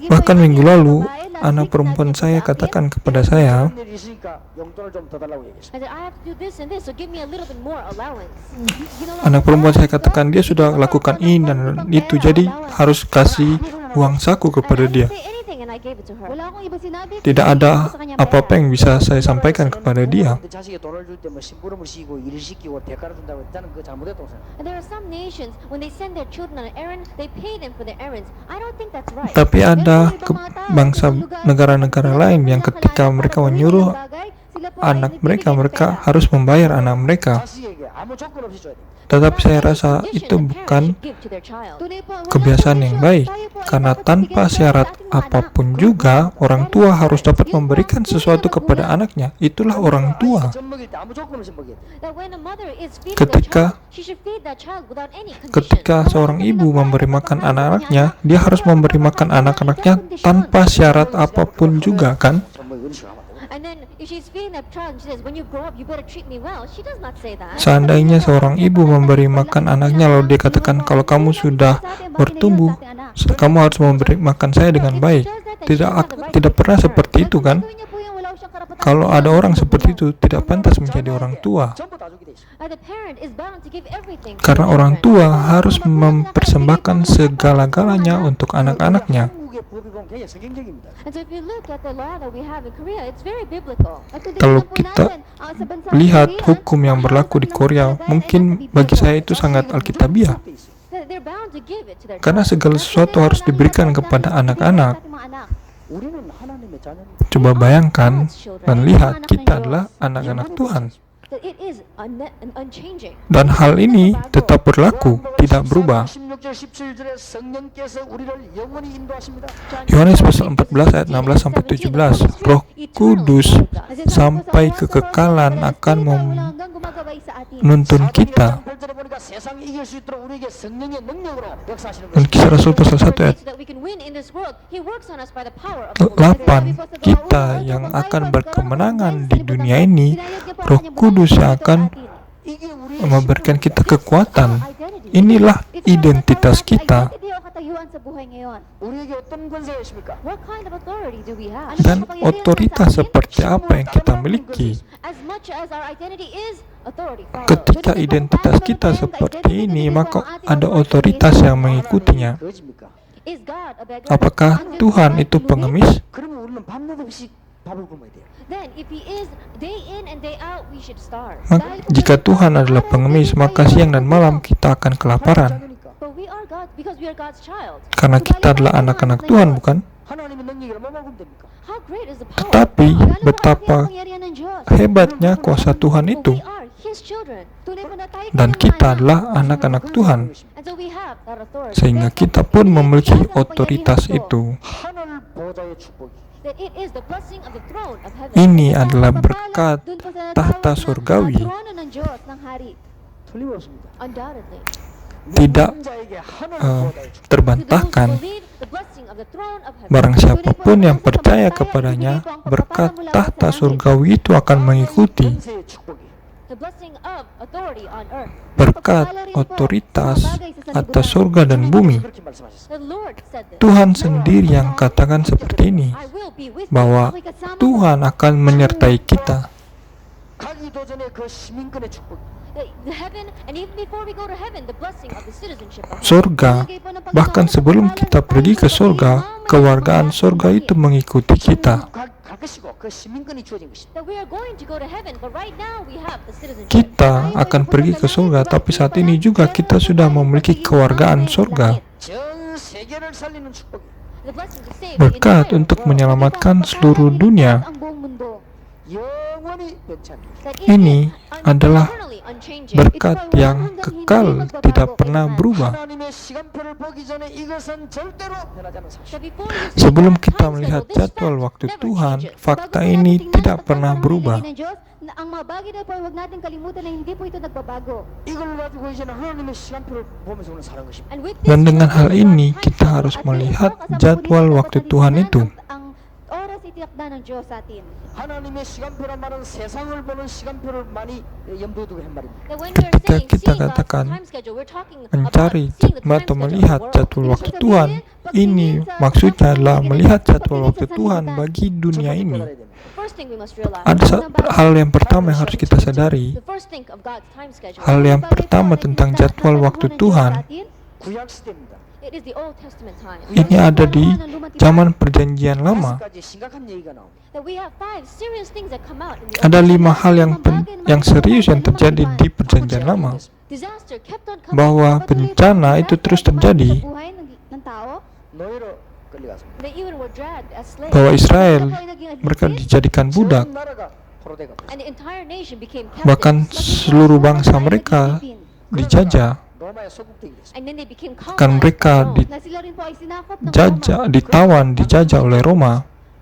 Bahkan minggu lalu, anak perempuan saya katakan kepada saya, 그런 일이 있으니까 용돈을 좀 더 달라고 얘기했습니다. anak perempuan saya katakan dia sudah lakukan ini dan itu, jadi harus kasih uang saku kepada dia. Tidak ada apa-apa yang bisa saya sampaikan kepada dia. 근데 자식이 돈을 줄 때 뭐 심부름을 시키고 일을 시키고 대가를 준다고 저는 그거 잘못했다고 생각해요. And there are some nations when they send their children on an errand, they pay them for their errands. I don't think that's right. Tapi ada bangsa negara-negara lain yang ketika mereka menyuruh anak mereka, mereka harus membayar anak mereka. 자식에게 아무 조건 없이 줘야 됩니다. Tetapi saya rasa itu bukan kebiasaan yang baik, karena tanpa syarat apapun juga orang tua harus dapat memberikan sesuatu kepada anaknya. Itulah orang tua. 젖 먹일 때 아무 조건 없이 먹여야 돼요. Ketika seorang ibu memberi makan anak-anaknya, dia harus memberi makan anak-anaknya tanpa syarat apapun juga, kan? 젖 먹이 은식을 하면 안 돼요. And then if she's feeding that child and she says, when you grow up, you better treat me well. She does not say that. Seandainya seorang ibu memberi makan anaknya lalu dia katakan, kalau kamu sudah bertumbuh, kamu harus memberi makan saya dengan baik. Tidak pernah seperti itu, kan? Kalau ada orang seperti itu, tidak pantas menjadi orang tua. 전부 다 주게 돼 있어요. The parent is bound to give everything. Karena orang tua harus mempersembahkan segala-galanya untuk anak-anaknya. 한국의 우리의 법이 보면 굉장히 성경적입니다. And so if you look at the law that we have in Korea, it's very biblical. At kung Kalau tingnan po kita natin, sa bansang lihat Korea, hukum yang berlaku di Korea, mungkin bagi saya itu sangat alkitabiah. 돼 있어요. They're bound to give it to their Karena child. segala sesuatu harus diberikan kepada anak-anak. 우리는 하나님의 자녀입니다. Coba bayangkan dan lihat, kita adalah anak-anak Tuhan. That it is unchanging. Dan hal ini tetap berlaku, tidak berubah. 16절 17절에 성령께서 우리를 영원히 인도하십니다. Yohanes pasal 14 ayat 16 sampai 17. Roh Kudus sampai kekekalan akan menuntun kita. 세상을 이길 수 있도록 우리에게 성령의 능력으로 역사하시는 Dan 것입니다. Kisah Rasul pasal 1 ayat So that we can win in this world, He works on us by the power of the Holy Spirit. 8, kita yang akan berkemenangan di dunia ini, Roh Kudus yang akan 이게 우리의 memberikan kita kekuatan. Inilah identitas kita. Identity o katayuan sa buhay ngayon. 우리에게 어떤 권세가 있습니까? What kind of authority do we have? Dan otoritas seperti apa yang kita miliki. As much as our identity is authority follows. Ketika identitas kita seperti ini, maka ada otoritas yang mengikutinya. 그것입니까? Is God a beggar? Apakah Tuhan itu pengemis? 그러면 우리는 밤낮 없이 밥을 굶어야 돼요. Then if He is day in and day out, we should starve. Maka, jika Tuhan adalah pengemis, maka siang dan malam kita akan kelaparan. 자녀니까. But we are God because we are God's child. Karena kita adalah anak-anak Tuhan, bukan? 하나님의 능력이 얼마만큼 됩니까? How great is the power? Tetapi Gaano ba betapa ang kapangyarihan ng Diyos? hebatnya kuasa Tuhan But itu. we are His children. Tunay po na tayo Dan kayang kita anak. adalah anak-anak Tuhan. And so we have that authority. Sehingga kita pun memiliki otoritas itu. 하늘 보좌의 축복이 That it is the blessing of the throne of heaven. Ini adalah berkat Dun po sa tahta natawag na surgawi. trono ng Diyos, ng hari. 틀림없습니다. Undoubtedly. Tidak 믿는 자에게 하늘 eh, 보좌의 축복. terbantahkan. To those who believe, the blessing of the throne of heaven. Barang siapapun yang percaya kepadanya, berkat tahta surgawi itu akan mengikuti. 권세의 축복이 The blessing of authority on earth. Berkat otoritas atas surga dan bumi. 그렇게 말씀하셨어요. The Lord said this. Tuhan sendiri yang katakan seperti ini, I will be with you. bahwa Tuhan akan menyertai kita. 가기도 전에 그 시민권의 축복 The heaven, and even before we go to heaven, the blessing of the citizenship of heaven. Surga, bahkan sebelum kita pergi ke surga, kewargaan surga itu mengikuti kita. 갈 것이고 그 시민권이 주어진 것입니다. That we are going to go to heaven, but right now we have the citizenship. Kita akan pergi ke surga, tapi saat ini juga kita sudah memiliki kewargaan surga. 전 세계를 살리는 축복 The blessing to save the Berkat entire untuk world. menyelamatkan seluruh dunia. ang buong mundo. 영원히 변치 않는 That it Ini is adalah eternally unchanging. berkat yang kekal, tidak pernah berubah. 하나님의 시간표를 보기 전에 이것은 절대로 변하지 않는 사실. That before you see Sebelum God's kita time melihat schedule, this jadwal fact waktu never Tuhan, changes. fakta Bago po ini natin tingnan tidak sa pernah pagkakaroon berubah. ng Diyos, na ang mga bagay na po ay huwag natin kalimutan na hindi po ito nagbabago. 이걸 가지고 이제는 하나님의 시간표를 보면서 우리는 사는 것입니다. And with this Dan dengan knowledge hal of ini, God's kita time harus At melihat kasama po jadwal dito, waktu dapat Tuhan natin itu. ang oras itiakda ng Diyos sa atin. 하나님의 시간표란 말은 세상을 보는 시간표를 많이 염두에 두고 한 말입니다. that when we're Ketika saying kita seeing God's katakan time schedule, we're talking mencari about seeing the time atau schedule melihat of the world. jadwal waktu Tuhan, ini maksudnya adalah melihat jadwal waktu Tuhan bagi dunia 첫 번째 ini. 깨달아야 됩니다. The first thing we must realize, Ada hal yang pertama yang harus kita sadari. the first thing of God's time schedule, Hal yang pertama tentang jadwal waktu Tuhan, 구약 시대입니다. it is the Old Testament time. ini ada di zaman perjanjian lama. 5가지 심각한 얘기가 나옵니다. That we have 5 serious things that come out in the Ada Old 5 hal yang serius yang terjadi di perjanjian lama. Disaster kept on coming. Bahwa bencana itu terus terjadi. Sa buhay ng tao, 노예로 끌려갔습니다. They even were dragged as slaves. Bahwa Israel, mereka dijadikan budak. 전 나라가 포로돼가 버렸습니다. And the entire nation became Bahkan captives. seluruh bangsa mereka dijajah. 로마의 소국되게 됐습니다. And then they became Bahkan colonized mereka by Rome. na sila rin po ay sinakop ng dijajah, ditawan, dijajah oleh Roma.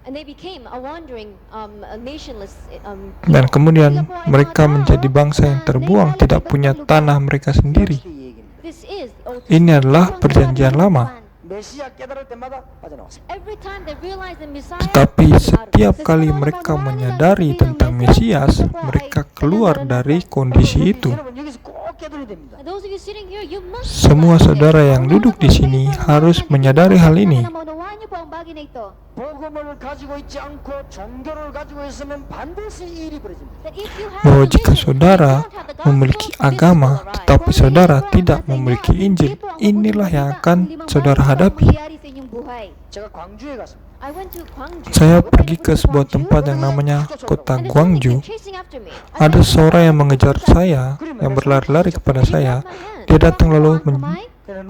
And they became a wandering, a nationless Dan people. kemudian mereka menjadi bangsa yang terbuang, tidak punya tanah mereka sendiri. 시대 얘기입니다. This is the Old Ini Testament. adalah perjanjian lama. 메시아 깨달을 때마다 빠져나왔습니다. Every time they realized the Messiah, Tetapi they came out of setiap it. kali mereka menyadari tentang Mesias, mereka keluar dari kondisi itu. 여러분 여기서 꼭 깨달아야 됩니다. And those of you sitting here, you must Semua realize saudara this. yang duduk di sini harus menyadari hal ini. Maunawaan niyo po ang bagay na ito. 복음을 가지고 있지 않고 종교를 가지고 있으면 반드시 이 일이 벌어집니다. That if you have Bahwa religion, jika but you saudara don't have the gospel, memiliki this will agama, arise. tetapi saudara tidak memiliki Injil, inilah yang akan saudara hadapi. Mangyayari sa inyong buhay. barangay. 제가 광주에 갔습니다. I went to Gwangju. Saya pergi ke sebuah tempat yang namanya kota And the Gwangju. chasing after me. Ada seorang yang mengejar saya, yang berlari-lari kepada saya. Dia datang lalu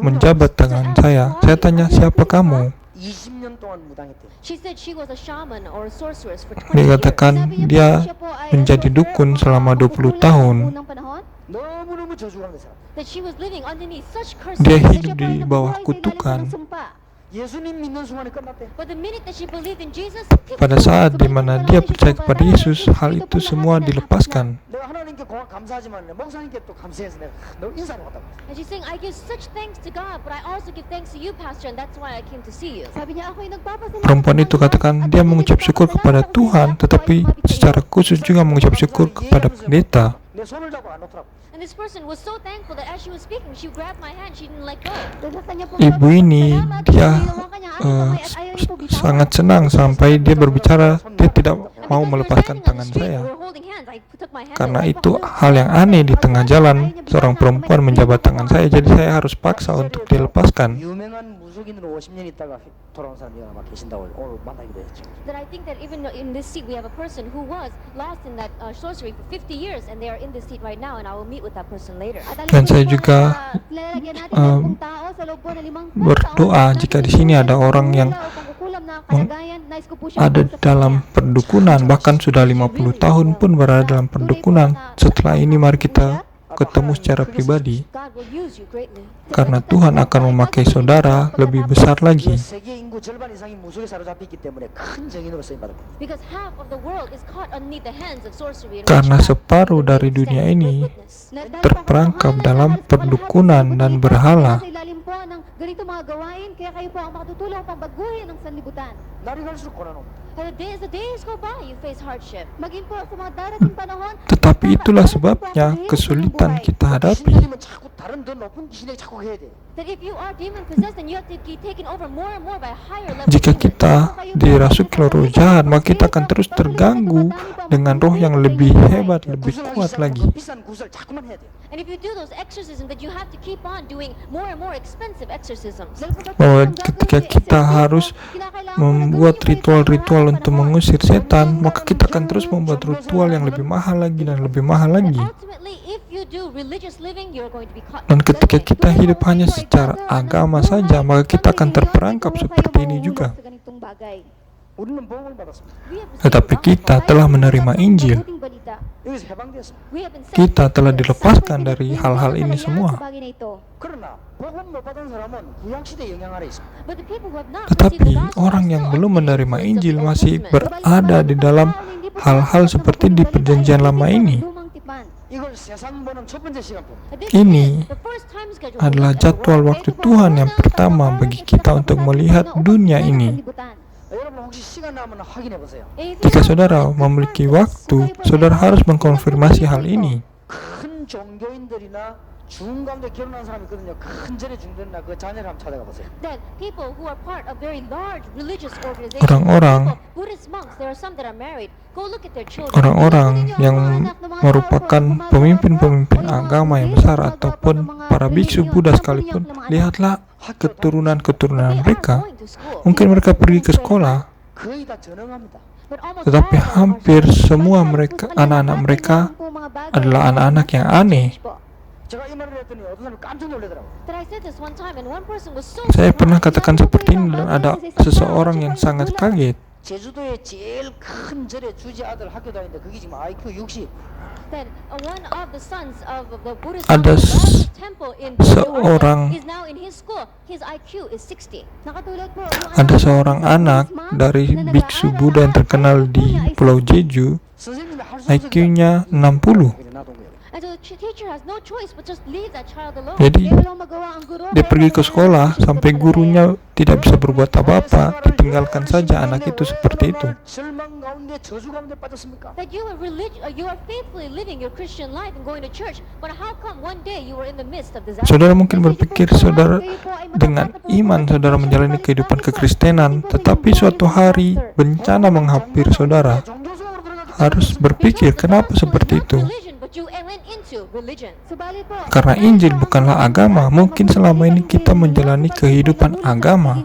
menjabat tangan saya. Saya tanya, siapa kamu? 20년 동안 무당했대요. She said she was a shaman or a sorceress for 20 Dia years. katakan dia menjadi dukun selama 20 tahun. Unang panahon, 너무너무 저주가 된 사람. That she was living underneath such curses. Dia siya hidup po ay di bawah nabubuhay sa ilalim kutukan. ng sumpa. 예수님 믿는 순간에 끝났대. But the minute that she believed in Jesus, Pada saat di mana dia percaya kepada Yesus, hal itu semua dilepaskan. 내가 하나님께 감사하지만 목사님께 또 감사해서 내가 너 인사를 왔다고. and she's saying, I give such thanks to God, but I also give thanks to you, Pastor, and that's why I came to see you. Sabi niya, ako ay nagpapasalamat. Perempuan itu katakan dia mengucap syukur kepada Tuhan, tetapi secara khusus juga mengucap syukur kepada pendeta. 내 손을 잡고 안 놓더라고. And this person was so thankful that as she was speaking, she grabbed my hand, she didn't let go. Ibu ini dia sangat senang sampai dia berbicara, dia tidak mau melepaskan tangan saya. We were holding hands. I took my hand Karena away. itu hal yang aneh di tengah jalan, seorang perempuan menjabat tangan saya, jadi saya harus paksa untuk dilepaskan. 유명한 무속인으로 50년 있다가 돌아온 사람이 아마 계신다고 오늘 만나기도 했죠. That I think that even in this seat we have a person who was lost in that sorcery for 50 years, and they are in this seat right now, and I will meet with that person later. Dan saya juga berdoa jika di sini ada orang yang ada dalam perdukunan, bahkan sudah 50 tahun pun berada dalam perdukunan. Setelah ini mari kita ketemu secara pribadi, God will use you greatly. karena Tuhan akan memakai saudara lebih besar lagi. 세계 인구 절반 이상이 무속에 사로잡혔기 때문에 큰 증인으로 쓰임 받을 겁니다. Because half of the world is caught underneath the hands of sorcery. and Karena witchcraft. separuh dari dunia ini terperangkap dalam perdukunan dan berhala. Ganito mga gawain, kaya kayo po ang makatutulong pang baguhin ang sanlibutan. 날이 갈수록 고난옵니다. And as the days go by, you face hardship. Maging po sa mga darating panahon, Tetapi itulah sebabnya kesulitan kita hadapi. 귀신들이면 자꾸 다른 더 높은 귀신에게 자꾸 해야 돼. That if you are demon possessed, then you have to be taken over more and more by a higher level. Jika demon. kita dirasuki oleh roh jahat, maka kita akan terus terganggu dengan roh yang lebih hebat, lebih kuat lagi. 비싼 구슬 자꾸만 해야 돼. And if you do those exorcisms, that you have to keep on doing more and more expensive exorcisms. Bahwa ketika kita harus membuat ritual-ritual untuk mengusir setan, maka kita akan terus membuat ritual yang lebih mahal lagi dan lebih mahal lagi. Ultimately, if you do religious living, you're going to be caught. Dan ketika kita hidup hanya secara agama saja, maka kita akan terperangkap seperti ini juga. 우리는 복음을 받았습니다. We have received Tetapi kita telah menerima Injil. 여기서 해방되었습니다. We have been saved Kita from telah this. dilepaskan dari hal-hal ini semua. 그러나 복음 못 받은 사람은 구약 시대 영향 아래 있습니다. But the people who have not Tetapi received the gospel orang are yang still belum under the menerima influence of Injil the Old masih Testament. berada di dalam hal-hal seperti di perjanjian lama ini. 이걸 세상 보는 첫 번째 시간표. This Ini is the first time schedule adalah for the jadwal world. waktu Tuhan yang pertama bagi kita untuk melihat dunia ini. 여러분 혹시 시간 나면 확인해 보세요. If you Jika have saudara memiliki waktu, saudara harus mengkonfirmasi hal ini. 큰 종교인들이나 죽은 가운데 결혼한 사람이 있거든요. 큰 절에 죽는다 그 자녀를 한번 찾아가 보세요. that people who are part of very large religious organizations, Orang-orang- people, Buddhist monks, there are some that are married. Go look at their children. Orang-orang yang merupakan pemimpin-pemimpin agama yang besar ataupun para biksu Buddha sekalipun, lihatlah keturunan-keturunan mereka. Going to school. Mungkin mereka pergi ke sekolah, 거의 다 전능합니다. But almost tetapi all of them are hampir semua mereka, anak-anak mereka adalah anak-anak yang aneh. 제가 이 말을 했더니 어떤 사람이 깜짝 놀라더라고요. That I said this one time, and one person was so Saya pernah surprised. katakan seperti ini dan ada seseorang yang sangat kaget. 제주도에 제일 큰 절에 주지 아들 학교 다니는데 그게 지금 IQ 60. That one of the sons of the Buddhist Ada monks, the temple in seorang- is now in his school. His IQ is 60. Ada seorang anak dari biksu Buddha yang terkenal di Pulau Jeju, 선생님이 할수 IQ-nya 60. And so the teacher has no choice but just leave that child alone. Jadi dia pergi ke sekolah sampai gurunya tidak bisa berbuat apa-apa, ditinggalkan saja anak itu seperti itu. 절망 가운데 저주 가운데 빠졌습니까? That you are faithfully living your Christian life and going to church, but how come one day you were in the midst of disaster? Saudara mungkin berpikir saudara dengan iman saudara menjalani kehidupan kekristenan, tetapi suatu hari bencana menghampiri saudara. 종교성으로 들어가기 Harus berpikir kenapa seperti itu. Religion, but you went into religion. Karena Injil bukanlah agama, mungkin selama ini kita menjalani kehidupan agama.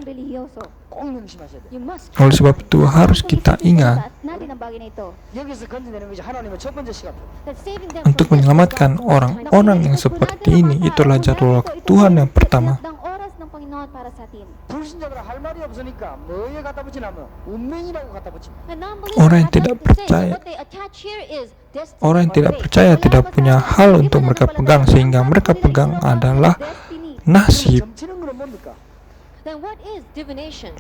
꼭 명심하셔야 돼요. You must Oleh sebab itu harus kita ingat natin ang bagay na ito. 여기서 건져내는 것이 하나님의 첫 번째 시간. that saving them untuk from death menyelamatkan is God's most high orang-orang yang seperti ini. Itulah jadwal waktu Tuhan yang pertama. Ng oras ng Panginoon para sa atin. 불신자들 할 말이 없으니까 뭐에 갖다 붙이냐면 운명이라고 갖다 붙입니다. The non-believers Orang yang have tidak nothing to say, percaya- but what they attach here is destiny Orang yang or tidak fate. percaya tidak punya hal untuk mereka pegang, sehingga mereka pegang adalah nasib. 점치는 거는 뭡니까? Then what is divination?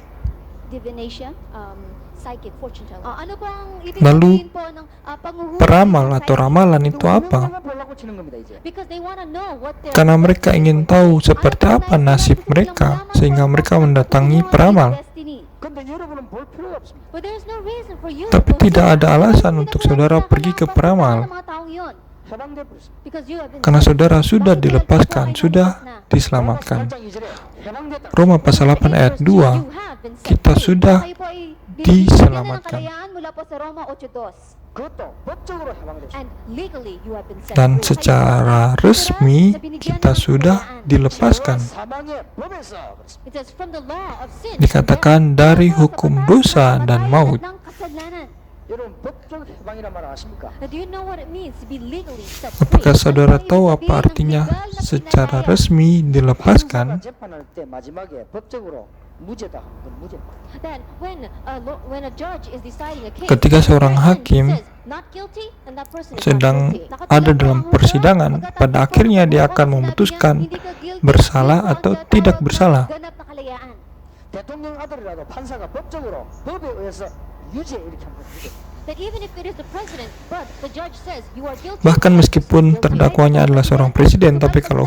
Divination. Psychic fortune telling. Ano po ang ibig Lalu, sabihin po ng panghuhuli? Peramal atau ramalan itu apa? 운명을 보려고 치는 겁니다 이제. Because they want to know what their Karena mereka ingin tahu seperti apa nasib mereka, sehingga mereka mendatangi peramal. Destiny. 근데 여러분은 볼 필요가 없습니다. But there's no reason for you Tapi to go tidak see ada alasan untuk saudara pergi ke peramal, Mga taong yun. 해방돼 버렸습니다. because you have been karena saudara sudah dilepaskan, sudah diselamatkan. 8장 2절에 해방됐다. Roma pasal 8 ayat 2, you have been set kita free. sudah Kayo po ay diselamatkan. ng kalayaan mula po sa Roma 8:2. 그것도 법적으로 해방됐습니다. And legally you have been set Dan free. secara resmi kita sudah dilepaskan. 사망의 법에서 그렇습니다. It says from the law of sin. Dikatakan dari hukum dosa dan maut. Ng kasalanan. 여러분 법적 해방이란 말 아십니까? Now, do you know what it means to be legally set free? Apakah saudara tahu apa artinya secara resmi dilepaskan? 재판할 때 마지막에 법적으로 무죄다. 그건 무죄입니다. Then when a judge is deciding a case, Ketika seorang and hakim says not guilty, then that person is sedang not guilty. ada dalam persidangan, pada akhirnya dia akan memutuskan bersalah atau tidak bersalah. Ganap na kalayaan. 대통령 아들이라도 판사가 법적으로 법에 의해서 유죄 이렇게 하면 유죄. That even if it is the president, but the judge says you are guilty. Bahkan meskipun terdakwanya adalah seorang presiden, tapi kalau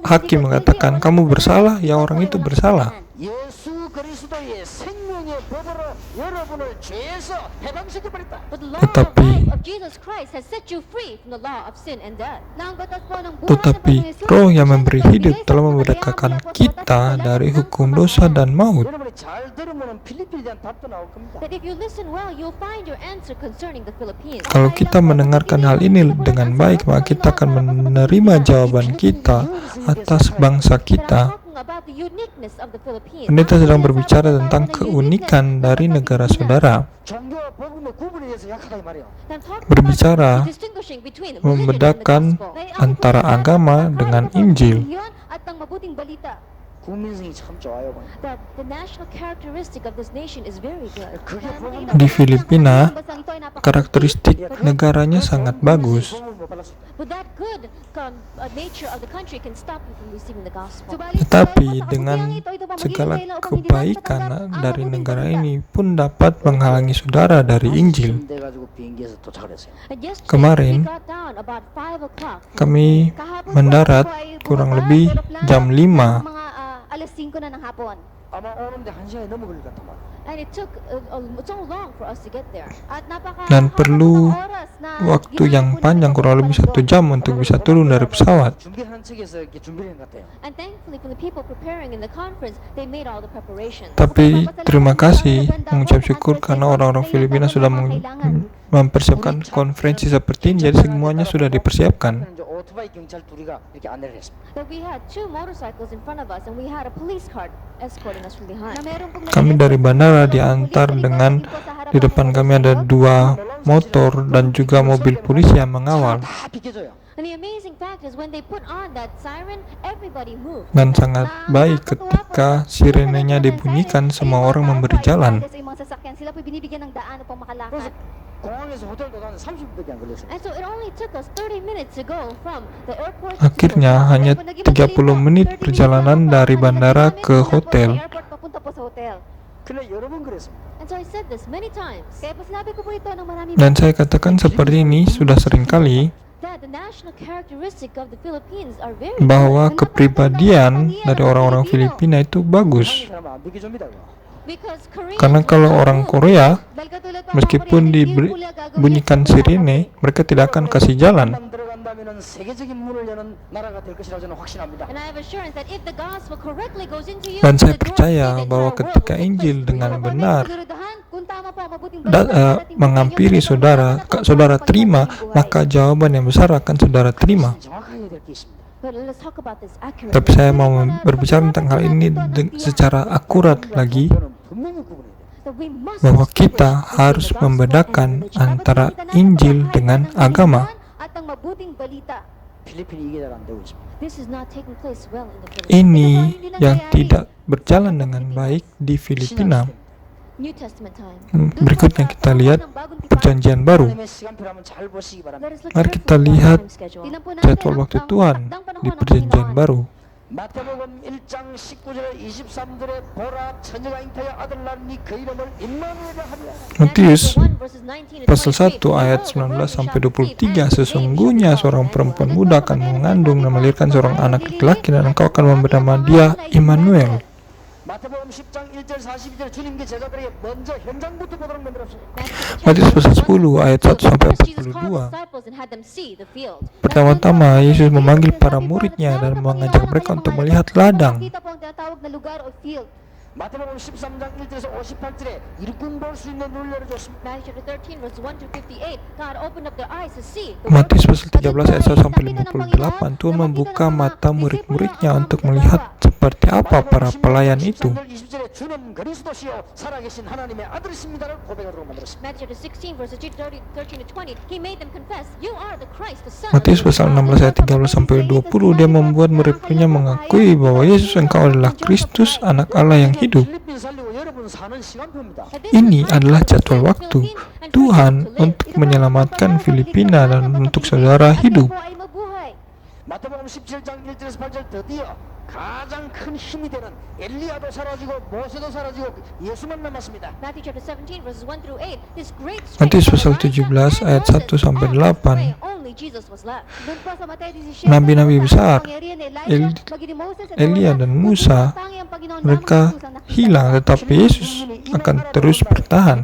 hakim mengatakan kamu bersalah, ya orang itu bersalah. 예수 그리스도의 생명의 법으로 여러분을 죄에서 해방시켜버렸다. But the law Tetapi- of life of Jesus Christ has set you free from the law of sin and death. Na ang batas po ng buhay ng Tetapi Panginoon Yesus, roh yang siya memberi nagbibigay hidup sa telah kalayaan memerdekakan mula po sa kita batas dari ng hukum kapakanan. dosa dan maut. 여러분이 잘 들으면 필리핀에 대한 답도 나올 겁니다. That if you listen well, you'll find your answer concerning the Philippines. Kalau kita mendengarkan hal ini dengan baik, maka kita akan menerima jawaban kita atas bangsa But I'm kita. talking about the uniqueness of the Philippines. Pendeta sedang berbicara tentang keunikan dari negara saudara, 종교와 복음의 구분에 대해서 약하다 이 말이에요. I'm talking berbicara about distinguishing between religion and the membedakan gospel. antara agama dengan Injil. At ang mabuting balita. 국민성이 참 좋아요. That the national characteristic of this nation is very good. 그게 복음 Di Filipina, karakteristik negaranya sangat bagus. 복음을 못 받았어요. But that good nature of the country can stop you from receiving the gospel. Tetapi dengan segala kebaikan dari negara ini pun dapat menghalangi saudara dari Injil. 돼가지고 비행기에서 도착을 했어요. And yesterday, Kemarin, we got down about 5 o'clock. Kami mendarat kurang lebih jam 5. Mga alas 5 na ng hapon. 아마 오는데 1시간이 넘어 걸릴 것 같아 말이에요. And it took so long for us to get there. At Dan perlu waktu yang panjang, kurang lebih 1 jam untuk bisa turun dari pesawat. 준비하는 측에서 이렇게 준비를 한 것 같아요. And thankfully, for the people preparing in the conference, they made all the preparations. Tapi terima kasih, mengucap syukur karena orang-orang Filipina sudah mempersiapkan konferensi seperti ini, jadi semuanya sudah dipersiapkan. 이제 오토바이 경찰 둘이가 이렇게 안내를 했습니다. That we had 2 motorcycles in front of us, and we had a police cart escorting us from behind. Kami dari bandara diantar dengan di depan kami ada 2 motor dan juga mobil polisi yang mengawal. 다 비켜줘요. And the amazing fact is, when they put on that siren, everybody moved. Dan sangat baik ketika sirenenya dibunyikan, semua orang memberi jalan. Sa mga sasakyan, sila po binibigyan ng daan upang makalakad. 공항에서 호텔도 가는 30분밖에 안 걸렸어요. And so it only took us 30 minutes to go from the airport to Akhirnya the hanya 30 menit perjalanan dari bandara ke hotel. Airport papunta po sa hotel. 근데 여러 번 그랬습니다. And so I said this many times, Kaya po sinabi ko po ito ng marami. Dan saya katakan seperti ini sudah sering kali, that the national characteristic of the Philippines are very bahwa kepribadian dari orang-orang Filipina itu bagus. 한국 사람은 안 비켜줍니다. 그거. because Koreans Karena will kalau not orang move. Korea, Dahil katulad po, meskipun dibunyikan sirene, mereka tidak akan kasih jalan. 만 들어간다면은 세계적인 문을 여는 나라가 될 것이라고 저는 확신합니다. And I have assurance that if the gospel correctly goes into you, Dan saya the doors percaya lead into bahwa a world ketika with Injil places dengan for you. benar kung tama po ang mabuting balita, menghampiri saudara, saudara terima, maka jawaban yang besar akan saudara terima. 정확하게 될 게 있습니다. But let's talk about this accurately. Tapi saya mau berbicara tentang hal ini secara akurat lagi. 저는 분명히 구분해야 돼. that we must bahwa kita distinguish harus between the gospel membedakan and religion. antara Injil dengan agama. At ang mabuting balita. 필리핀이 이게 잘 안 되고 있습니다. This is not taking place well in the Philippines. Ini yang tidak berjalan dengan baik di Filipina. New Testament time. Berikutnya kita lihat Perjanjian Baru. 하나님의 시간표를 한번 잘 보시기 바랍니다. Let us look Mari carefully kita at the lihat time schedule. jadwal waktu Tuhan di Perjanjian Baru. 마태복음 1장 19절에 23절에 보라 처녀가 잉타여 아들 낳으니 그 이름을 임마누엘이라 하리라. Matius Matthew 1 verses 19 and pasal 23. 1 ayat 19 sampai 23, sesungguhnya seorang perempuan muda akan mengandung dan melahirkan seorang anak laki-laki dan engkau akan memberi nama dia Immanuel. 마태복음 10장 1절 42절 주님께 제자들에게 먼저 현장부터 보도록 만들었습니다. Matius pasal 10 ayat 1 sampai First, Jesus 42. called the disciples and had them see the field. Pertama-tama Yesus memanggil para muridnya dan mengajak mereka untuk melihat ladang. Kita po ang tinatawag na lugar o field. 마태복음 13장 1절에서 58절에 일꾼 볼 수 있는 눈을 열어줬습니다. Matthew chapter 13 verse 1 to 58. God opened up their eyes to see. The Matius pasal 13 ayat 1 sampai 58, Tuhan membuka mata murid-muridnya untuk melihat seperti apa para pelayan itu. 20절에 주는 그리스도시요 살아계신 하나님의 아들이십니다를 고백하도록 만들었습니다. Matthew chapter 16 verses 13 to 20. He made them confess, "You are the Christ, the Son." Matius pasal 16 ayat 13 sampai 20, dia membuat murid-muridnya mengakui bahwa Yesus engkau adalah Kristus, anak Allah yang hidup. 필리핀 살리고 여러분 사는 시간표입니다. Ini adalah jadwal waktu Tuhan untuk menyelamatkan Filipina dan untuk saudara hidup. Ay mabuhay. 마태복음 17장 1절에서 8절 드디어 가장 큰 힘이 되는 엘리야도 사라지고 모세도 사라지고 예수만 남았습니다. Matthew chapter 17 verses 1 through 8. This great Matius strength pasal of Elijah 17 and ayat 1 Moses, sampai all 8. only Jesus was left. Doon po sa Mateo 17, Nabi-nabi besar, pangyarihan ni Elijah, maging Moses at Elia Noah, dan bukod Musa, sa tangi ang Panginoon mereka lamang Jesus ang nakita. hilang, tetapi Yesus akan terus bertahan.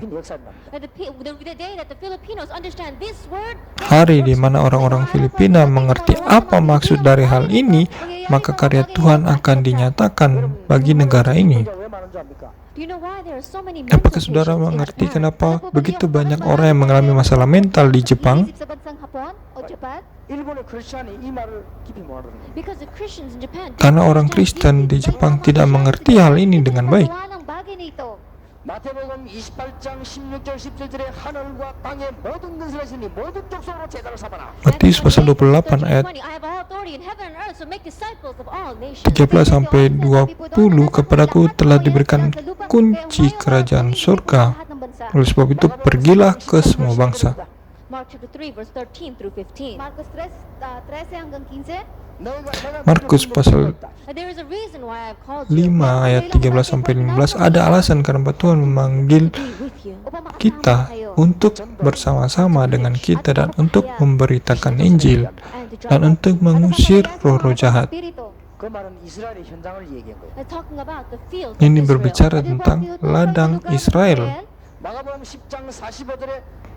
And the day that the Filipinos understand this word, Hari di mana orang-orang Filipina mengerti apa maksud dari hal ini, maka karya Tuhan akan dinyatakan bagi negara ini. 왜 많은 줄 압니까? do you know why there are so many mental Apakah saudara patients in mengerti Japan? kenapa begitu banyak orang yang mengalami masalah mental di Jepang? Iisip sa bansang Hapon o Japan, 일본의 크리스찬이 이 말을 깊이 모르는 거예요. Because the Christians in Japan don't Karena orang understand Kristen di Jepang tidak mengerti hal ini dengan baik. gawa ng bagay na ito. 마태복음 28장 16절 17절에 하늘과 땅의 모든 것을 하시니 모든 족속으로 제자를 삼아라. Matius pasal 28 ayat 13, I have all authority in heaven and earth, so make disciples of all nations. 13 sampai 20, kepadaku telah diberikan kunci kerajaan surga. Lahat ng bansa. Oleh sebab itu pergilah ke semua bangsa. Mark chapter 3 verse 13 through 15. Marcos 13 hanggang 15. Markus pasal There is a reason why I've called 5 you ayat 13 sampai 15, ada alasan kenapa Tuhan memanggil to be with you. Upang makasama kita kayo. untuk bersama-sama dengan kita dan untuk memberitakan Injil And to dan drive out. untuk mengusir roh-roh jahat. Espiritu. 그 말은 이스라엘의 현장을 얘기한 거예요. They're talking about the field of Ini Israel. berbicara Di ba, tentang field po ladang sa lugar ng Israel. 마가복음 10장 45절에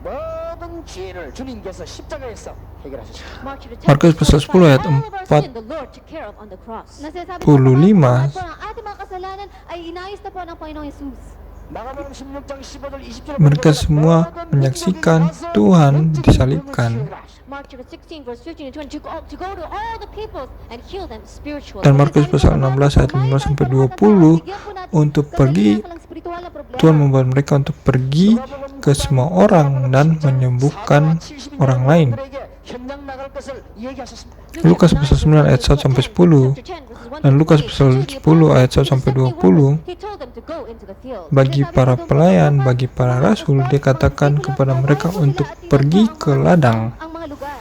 모든 죄를 주님께서 십자가에서 해결하셨습니다. Mark chapter 10 Markus pasal 10 ayat all of our 4. sin, the Lord took care of on the cross. Nasasabi 45. po ang ating mga kasalanan ay inayos na po ng Panginoong Jesus. 마가복음 16장 15절 20절 Mereka semua menyaksikan Tuhan disalibkan. Mark chapter 16 verse 15 and 20 to go to all the peoples and heal them spiritually. Dan Markus pasal 16 ayat 15 sampai 20 untuk pergi, Tuhan membuat mereka untuk pergi ke semua orang dan menyembuhkan orang lain. Lukas pasal 9 ayat 1 sampai 10 dan Lukas pasal 10 ayat 1 sampai 20. Bagi para pelayan, bagi para rasul, dia katakan kepada mereka untuk pergi ke ladang. Ang mga lugar.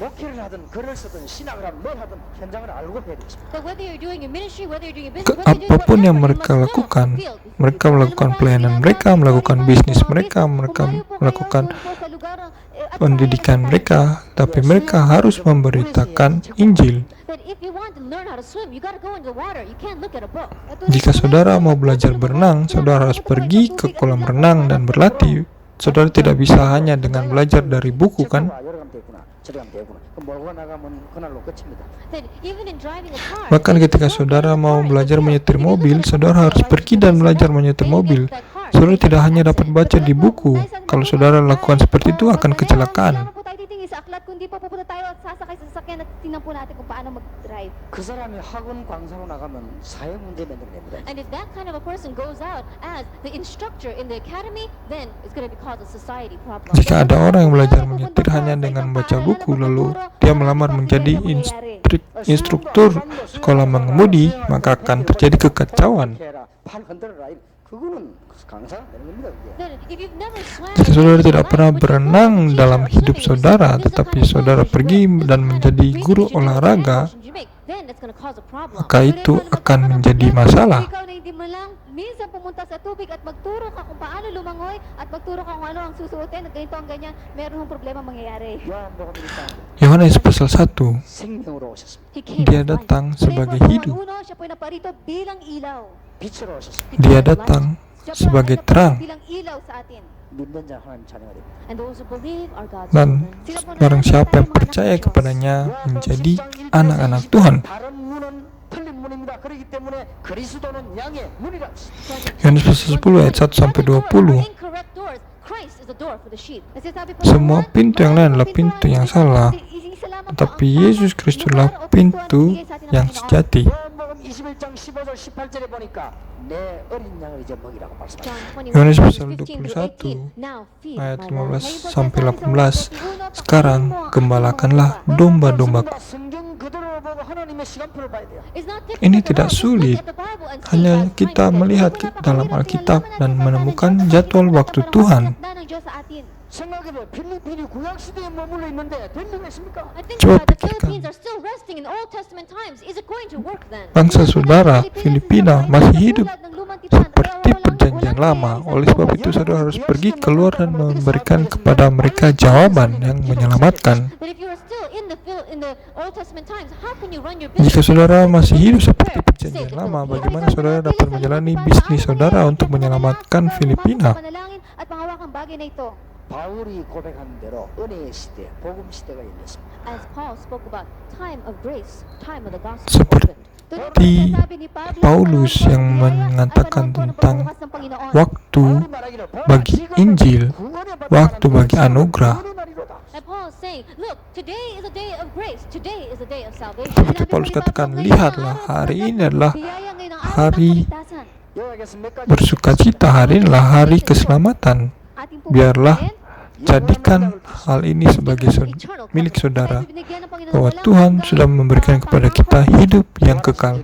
목회를 하든 글을 쓰든 신학을 하든 뭘 하든 현장을 알고 해야 되겠습니다. But whether you're doing your ministry, whether you're doing your Ke business, whether you're doing apapun yang whatever, mereka you must know lakukan, the field before mereka you melakukan pelayanan mereka, melakukan bisnis mereka, mereka melakukan pendidikan mereka, tapi mereka harus memberitakan Injil. That if you want to learn how to swim, you got to go into the water. You can't look at a book. Jika saudara mau belajar berenang, saudara harus pergi ke kolam renang dan berlatih. Saudara tidak bisa hanya dengan belajar dari buku, kan? 여러 가면 되구나. 저리 가면 되구나. 그럼 몰고 나가면 그날로 끝입니다. That even in driving a car, Bahkan ketika saudara mau belajar menyetir mobil, saudara harus pergi dan belajar menyetir mobil. Saudara tidak hanya dapat baca di buku. Kalau saudara lakukan seperti itu akan kecelakaan. hindi po pupunta tayo at sasakay sa sasakyan at tingnan po natin kung paano mag-drive. 그 사람이 학원 강사로 나가면 사회 문제 만들어냅니다. And if that kind of a person goes out as the instructor in the academy, then it's going to cause a society problem. Jika ada orang yang belajar menyetir hanya dengan membaca buku lalu dia melamar menjadi instruktur sekolah mengemudi, maka akan terjadi kekacauan. 해라, 팔 흔들어라. 그거는 강사가 되는 겁니다. 그게. Then if you've never swam Jika saudara tidak pernah berenang dalam hidup saudara, tetapi saudara pergi dan menjadi guru olahraga, then it's going to cause a problem. maka itu akan menjadi masalah. Ikaw na hindi mo lang minsan pumunta sa tubig at magturo ka kung paano lumangoy at magturo ka kung ano ang susuotin at ganito ang ganyan, meron ng problema mangyayari. 요한복음 1장 Yohanes pasal 1, 생명으로 오셨습니다. He came dia as life. datang sebagai hidup. Siya po naparito bilang ilaw. 빛으로 오셨습니다. Dia datang Siya po sebagai naparito terang. bilang ilaw sa atin. 믿는 자 하나님 자녀가 됩니다. And those who believe are God's Dan children. barang siapa yang percaya kepadanya menjadi anak-anak Tuhan. 다른 문은 틀린 문입니다. 그렇기 때문에 그리스도는 양의 문이라. Yohanes pasal 10 ayat 1 sampai 20. Incorrect doors. Christ is the door for the sheep. Nagsasabi po Semua naman, pintu yang lain adalah pintu yang salah, isa lamang po tetapi ang Yesus Kristuslah pintu yang sejati. 요한복음 21장 15절 18절에 보니까 내 어린 양을 이제 먹이라고 말씀하셨습니다. John 21, Yohanes verses pasal 15 to 18. 21 Now feed ayat my lamb. 15 sampai 18. Sekarang gembalakanlah domba-domba. 성경 그대로 보고 하나님의 시간표를 봐야 돼요. It's not difficult Ini to tidak learn. Just sulit. look at the Bible and see Hanya God's kita timetable. melihat dalam Alkitab dan menemukan jadwal waktu Tuhan. 생각해보세요. 필리핀이 구약 시대에 머물러 있는데 될 리가 있습니까? I think Coba the pikirkan. Philippines are still resting in Old Testament times. Is it going to work then? Bangsa saudara Filipina masih hidup seperti perjanjian lama. Oleh sebab itu saudara harus pergi keluar dan memberikan kepada mereka jawaban yang menyelamatkan. But if you are still in the Old Testament times, how can you run your business? Jika saudara masih hidup seperti perjanjian lama, bagaimana saudara dapat menjalani bisnis saudara untuk menyelamatkan Filipina? At pangawakang bagay na ito. 바울이 고백한 대로 은혜의 시대, 복음 시대가 열렸습니다. As Paul spoke about time of grace, time of the gospel. Seperti opened. Paulus yang mengatakan tentang waktu 바울이 말하기를 bagi Injil, waktu bagi anugerah. And Paul is saying, look, today is a day of grace. Today is a day of salvation. Seperti Paulus katakan, lihatlah hari ini adalah hari bersukacita, hari ini adalah hari keselamatan. Biarlah jadikan hal ini sebagai milik saudara, bahwa Tuhan sudah memberikan kepada kita hidup yang kekal.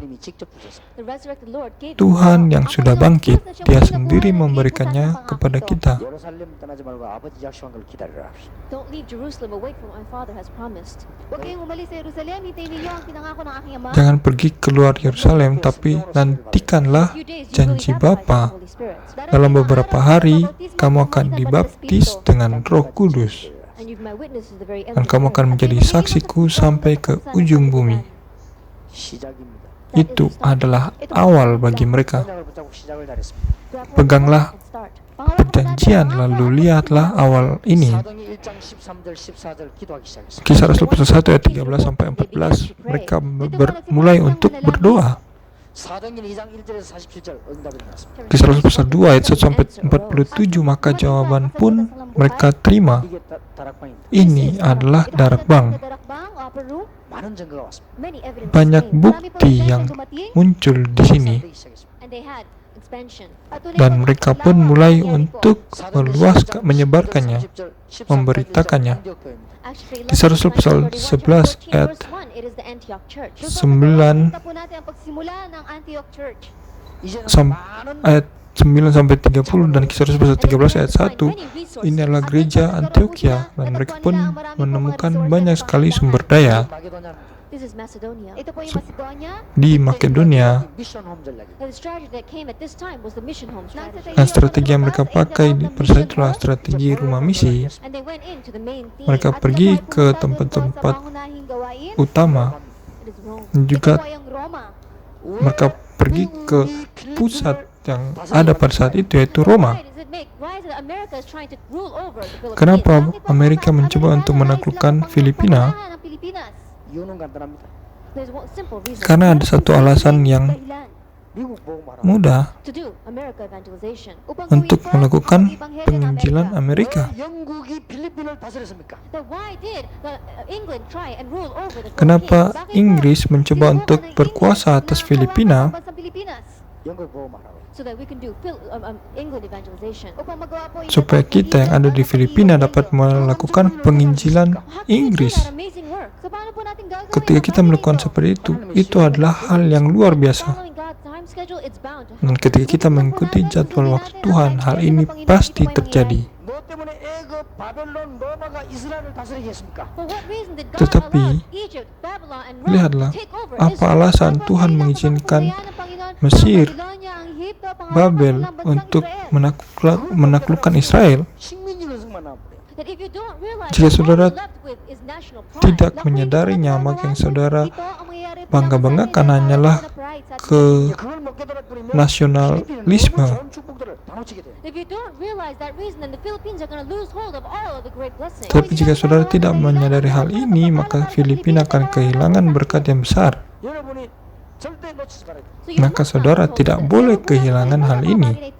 The resurrected Lord gave Tuhan yang sudah bangkit, Dia sendiri memberikannya kepada kita. 예루살렘 떠나지 말고 아버지 약속한 걸 기다리라. Don't leave Jerusalem away from what my Father has promised. Huwag kayong umalis sa Jerusalem, hintayin ninyo ang pinangako ng aking ama. Jangan pergi keluar Yerusalem, tapi nantikanlah janji Bapa. Holy Spirit. Dalam beberapa hari, kamu akan dibaptis dengan Roh Kudus, And you've my witness to the very end dan of the kamu earth. akan menjadi saksiku sampai ke ujung bumi. 시작입니다. Itu adalah awal bagi mereka. 언약을 붙잡고 시작을 잘했습니다. Peganglah And start. perjanjian, lalu lihatlah awal ini. 사도행전 1장 13절 14절 기도하기 시작했습니다. Kisah Rasul pasal 1 ayat 13 sampai 14, mereka mulai untuk berdoa. 사도행전 2장 1절에서 47절 응답이 나왔습니다. Kisah Rasul pasal 2 ayat 1 sampai 47, maka jawaban pun mereka terima. 이게 다락방입니다. Ini adalah darakbang. Darakbang, upper room. 많은 증거가 왔습니다. Many evidences Banyak came, bukti yang muncul di sini, 되기 시작했습니다. and they had expansion. dan mereka pun mulai untuk meluaskan, menyebarkannya, memberitakannya. Actually, Kisah Rasul pasal 11 ayat verse 1, it is the Antioch church. 9 Kita po natin ang pagsimula ng Antioch Church. ayat 9 sampai 30 dan Kisah Rasul pasal 13 ayat 1, ini adalah gereja Antioquia, dan mereka pun menemukan banyak sekali sumber daya This is Macedonia. Ito po yung Macedonia. di Makedonia. 미션 홈 전략이. The strategy that came at this time was the mission home strategy. Dan strategi yang mereka pakai pada saat itulah strategi rumah misi. And they went into the main theme. Mereka At pergi sila po ke ay pumunta doon po sa tempat-tempat pangunahing gawain. utama, It is Rome. dan juga Ito po ay ang Roma. mereka pergi ke pusat yang ada pada saat itu, yaitu Roma. Why is it America is trying to rule over the Philippines? Kenapa Bakit po Amerika ang mencoba untuk Amerika menaklukkan nais lang Filipina? pagpapanahan ng Pilipinas? 이유는 간단합니다. There's one simple reason. Karena ada satu alasan yang Dahilan. 미국 복음하라. mudah to do America evangelization. untuk melakukan penginjilan Amerika. 영국이 필리핀을 다스렸습니까? Then why did England try and rule over the Kenapa Philippines? Inggris mencoba untuk berkuasa atas Filipina 영국 복음하라고. So that we can do England evangelization. supaya kita yang ada di Filipina dapat melakukan penginjilan Inggris? Amazing work. Ketika kita melakukan seperti itu adalah hal yang luar biasa. Following God's time schedule, it's bound to Dan ketika kita mengikuti jadwal waktu Tuhan, hal ini pasti terjadi. 뭐 때문에 애굽, 바벨론, 로마가 이스라엘을 다스리게 했습니까? For what reason did God Tetapi, allow Egypt, Babylon, and Rome lihatlah, to take over apa Israel? alasan Tuhan mengizinkan Mesir, Babel untuk menaklukkan Israel? 식민지 근성만 나와버려. That if you don't realize Jika that all saudara you're left with is national pride, tidak menyadarinya, maka yang saudara bangga-banggakan hanyalah ke 그걸 못 깨달았더니 nasionalisme. 좋은 축복들을 다 놓치게 돼. if you don't realize that reason, then the Philippines are going to lose hold of all of the great blessings. Tetapi jika saudara tidak menyadari hal ini, maka Filipina akan kehilangan berkat yang besar. 여러분이 절대 놓치지 말아야 돼. So you Maka must saudara not tidak hold boleh that. kehilangan hal ini.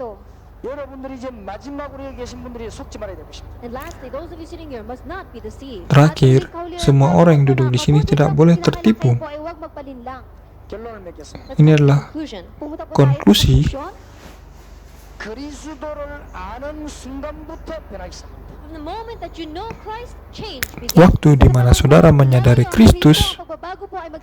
여러분들이 이제 마지막으로 여기 계신 분들이 속지 말아야 될 것입니다. And lastly, those of you sitting here must not be deceived. Terakhir, semua orang yang duduk di sini tidak boleh tertipu. 결론을 맺겠습니다. Ini adalah Conclusion. konklusi. 그리스도를 아는 순간부터 변하기 시작합니다. From the moment that you know Christ, change begins. Waktu di mana saudara menyadari Kristus,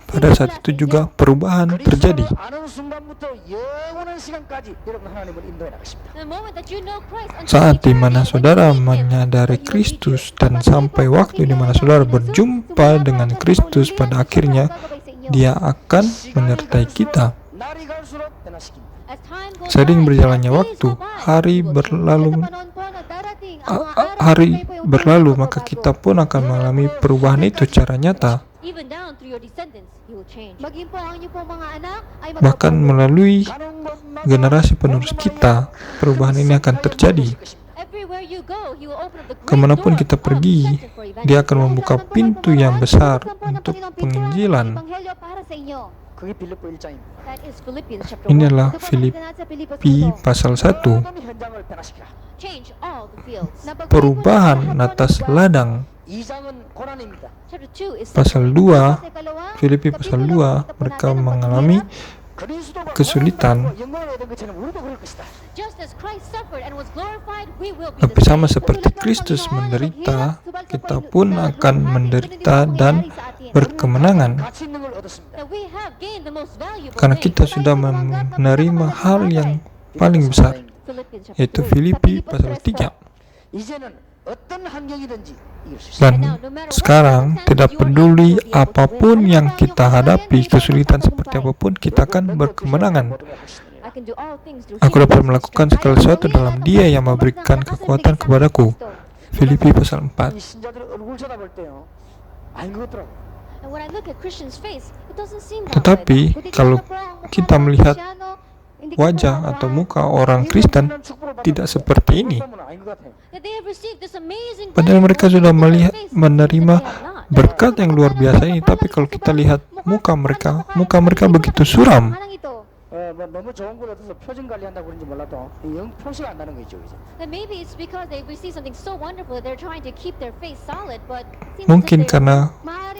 pada saat itu juga perubahan terjadi. 그리스도를 아는 순간부터 영원한 시간까지 여러분 하나님을 인도해 나가십니다. The moment that you know Christ until Saat di mana eternity, saudara when you live with Him, menyadari when you Kristus lead dan sampai waktu di mana saudara berjumpa dengan Kristus, pada akhirnya Dia akan menyertai kita. 날이 갈수록 변화시킵니다. As time goes Sering by, berjalannya days waktu, go by, hari you will berlalu, change. hari berlalu, maka kita pun akan mengalami perubahan itu secara nyata. Even down through your descendants, you will change. Bahkan melalui generasi penerus kita, perubahan ini akan terjadi. Everywhere you go, He will open up the great Kemanapun door kita of pergi, center for Dia evangelism. akan membuka pintu yang besar untuk penginjilan. 그게 빌립보 1장입니다. That is Philippians chapter Ini 1. adalah Filipi pasal 1. 모든 현장을 변화시키라. Change all the fields. Perubahan atas ladang. 2장은 고난입니다. Chapter 2 is Pasal 2, Filipi pasal 2, mereka mengalami 그리스도가 kesulitan. 영광을 얻은 것처럼 우리도 그럴 것이다. just as Christ suffered and was glorified, we will be Tapi the sama same. seperti Kristus menderita, kita pun akan menderita dan berkemenangan. 가치 있는 걸 얻었습니다. That we have gained the most valuable Karena thing. kita sudah menerima hal yang paling besar, Philippians chapter yaitu 3. Filipi pasal 3. 이제는 어떤 환경이든지 이길 수 있습니다. Dan sekarang, tidak peduli apapun yang kita hadapi, kesulitan seperti apapun, kita akan berkemenangan. I can do all things through Aku Him dapat who melakukan strengthens segala me. sesuatu dalam Dia yang memberikan kekuatan kepadaku. Filipi pasal 4. 이 신자들의 얼굴 쳐다볼 때요, 아닌 것 같더라고. And when I look at Christian's face, it doesn't seem that Tetapi way. kalau kita melihat wajah atau muka orang Kristen, tidak seperti ini. 아닌 것 같아요. That they have received this amazing Padahal blessing, mereka but sudah look at their melihat face, menerima they are not. berkat yang luar biasa ini, tapi kalau kita lihat muka mereka begitu suram. 너무 좋은 걸 얻어서 표정 관리한다고 그런지 몰라도 영 표시가 안 나는 거죠, 이제. Then maybe it's because they received something so wonderful that they're trying to keep their face solid, but it seems Mungkin as if karena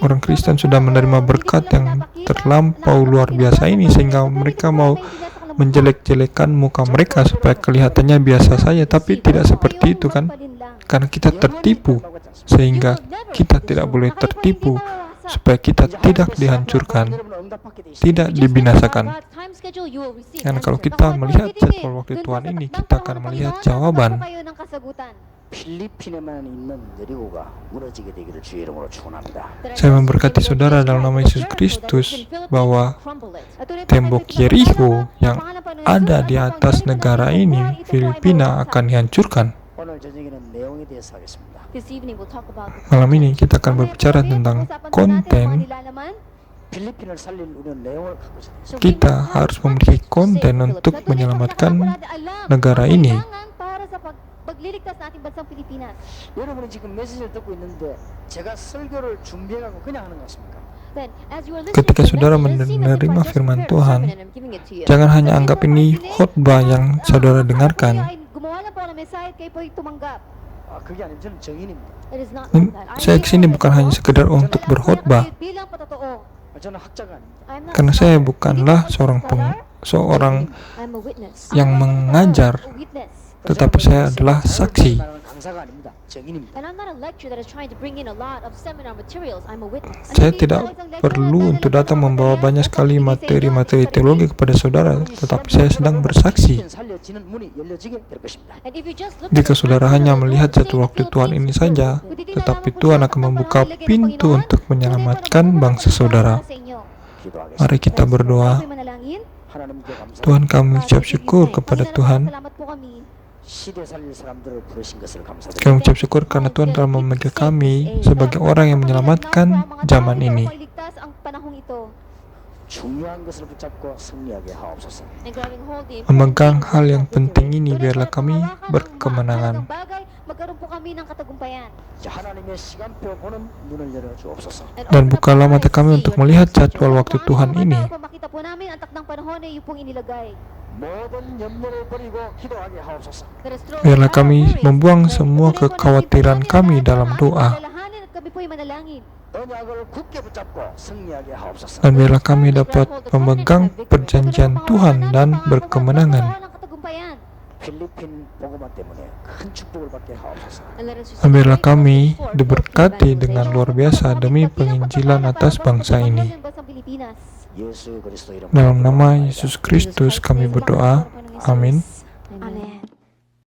orang Kristen sudah menerima berkat yang terlampau luar biasa ini, sehingga mereka mau menjelek-jelekan muka mereka supaya kelihatannya biasa saja, tapi tidak seperti itu kan? Karena kita tertipu, sehingga kita tidak boleh tertipu, supaya kita tidak dihancurkan, tidak dibinasakan. Dan kalau kita melihat jadwal waktu Tuhan ini, kita akan melihat jawaban. 필리핀에만 있는 여리고가 무너지게 되기를 주의 이름으로 축원합니다. Saya memberkati saudara dalam nama Yesus Kristus bahwa tembok Yeriko yang ada di atas negara ini, Filipina, akan dihancurkan. 오늘 저녁에는 내용에 대해서 하겠습니다. This evening we'll talk about Malam ini kita akan berbicara tentang konten. 필리핀을 살릴 우리는 내용을 갖고 있습니다. Kita harus memiliki konten untuk menyelamatkan negara ini. pagliligtas sa ating bansang Pilipinas. 여러분이 지금 메시지를 듣고 있는데 제가 설교를 준비해가고 그냥 하는 것 같습니까? Then, as you are listening Ketika to the saudara message, it seems as if menerima I just firman prepared a Tuhan, sermon and I'm giving it to you. jangan hanya anggap ini khotbah yang saudara dengarkan. Gumawa lang po ng mensahe kayo po tumanggap. 그게 아니면 저는 증인입니다. It is not like that. Saya kesini bukan hanya sekedar untuk berkhotbah, Bilang patotoo. 저는 학자가 아닙니다. I'm not karena a saya scholar. bukanlah seorang I'm a witness. yang mengajar, A witness. tetapi saya adalah saksi. 말하는 강사가 아닙니다. 증인입니다. And I'm not a lecturer that is trying to bring in a lot of seminar materials. I'm a witness. Saya tidak perlu untuk datang membawa banyak sekali materi-materi teologi kepada saudara, tetapi saya sedang bersaksi. 살려지는 문이 열려지게 될 것입니다. And if you just look Jika at the saudara Bible, hanya the melihat Lord satu says waktu little Tuhan things ini to saja, do. tetapi Tuhan akan membuka pintu untuk menyelamatkan bangsa saudara. 기도하겠습니다. Mari kita berdoa. 하나님께 감사합니다. Tuhan, kami ucap syukur kepada Tuhan. Salamat po kami. 시대 살릴 사람들을 부르신 것을 감사드립니다. Kami ucap syukur karena Tuhan telah memanggil kami sebagai orang yang menyelamatkan zaman ini. Ligtas ang panahong ito. 중요한 것을 붙잡고 승리하게 하옵소서. And grabbing hold the Memegang important hal things yang of penting victory. ini, biarlah kami berkemenangan. Magkaroon po kami ng katagumpayan. 하나님의 시간표 보는 눈을 열어 주옵소서. And Dan open up bukalah our mata eyes to kami see untuk your melihat future. jadwal waktu Tuhan ini. Makita po namin ang takdang panahon na yung pong inilagay. 모든 염려를 버리고 기도하게 하옵소서. Let us throw Biarlah aside kami our worries. membuang semua Tuloy po namin kekhawatiran po kami namin dalam ang doa. alalahanin at kami po'y manalangin. 언약을 굳게 붙잡고 승리하게 하옵소서. Dan biarlah kami dapat memegang perjanjian Tuhan dan berkemenangan. 필리핀 복음화 때문에 큰 축복을 받게 하옵소서. And let us receive Dan biarlah great kami blessings for diberkati evangelization. dengan luar biasa demi penginjilan atas bangsa ini. 예수 그리스도 이름. Dalam nama Yesus Kristus kami berdoa. Amin. Amen.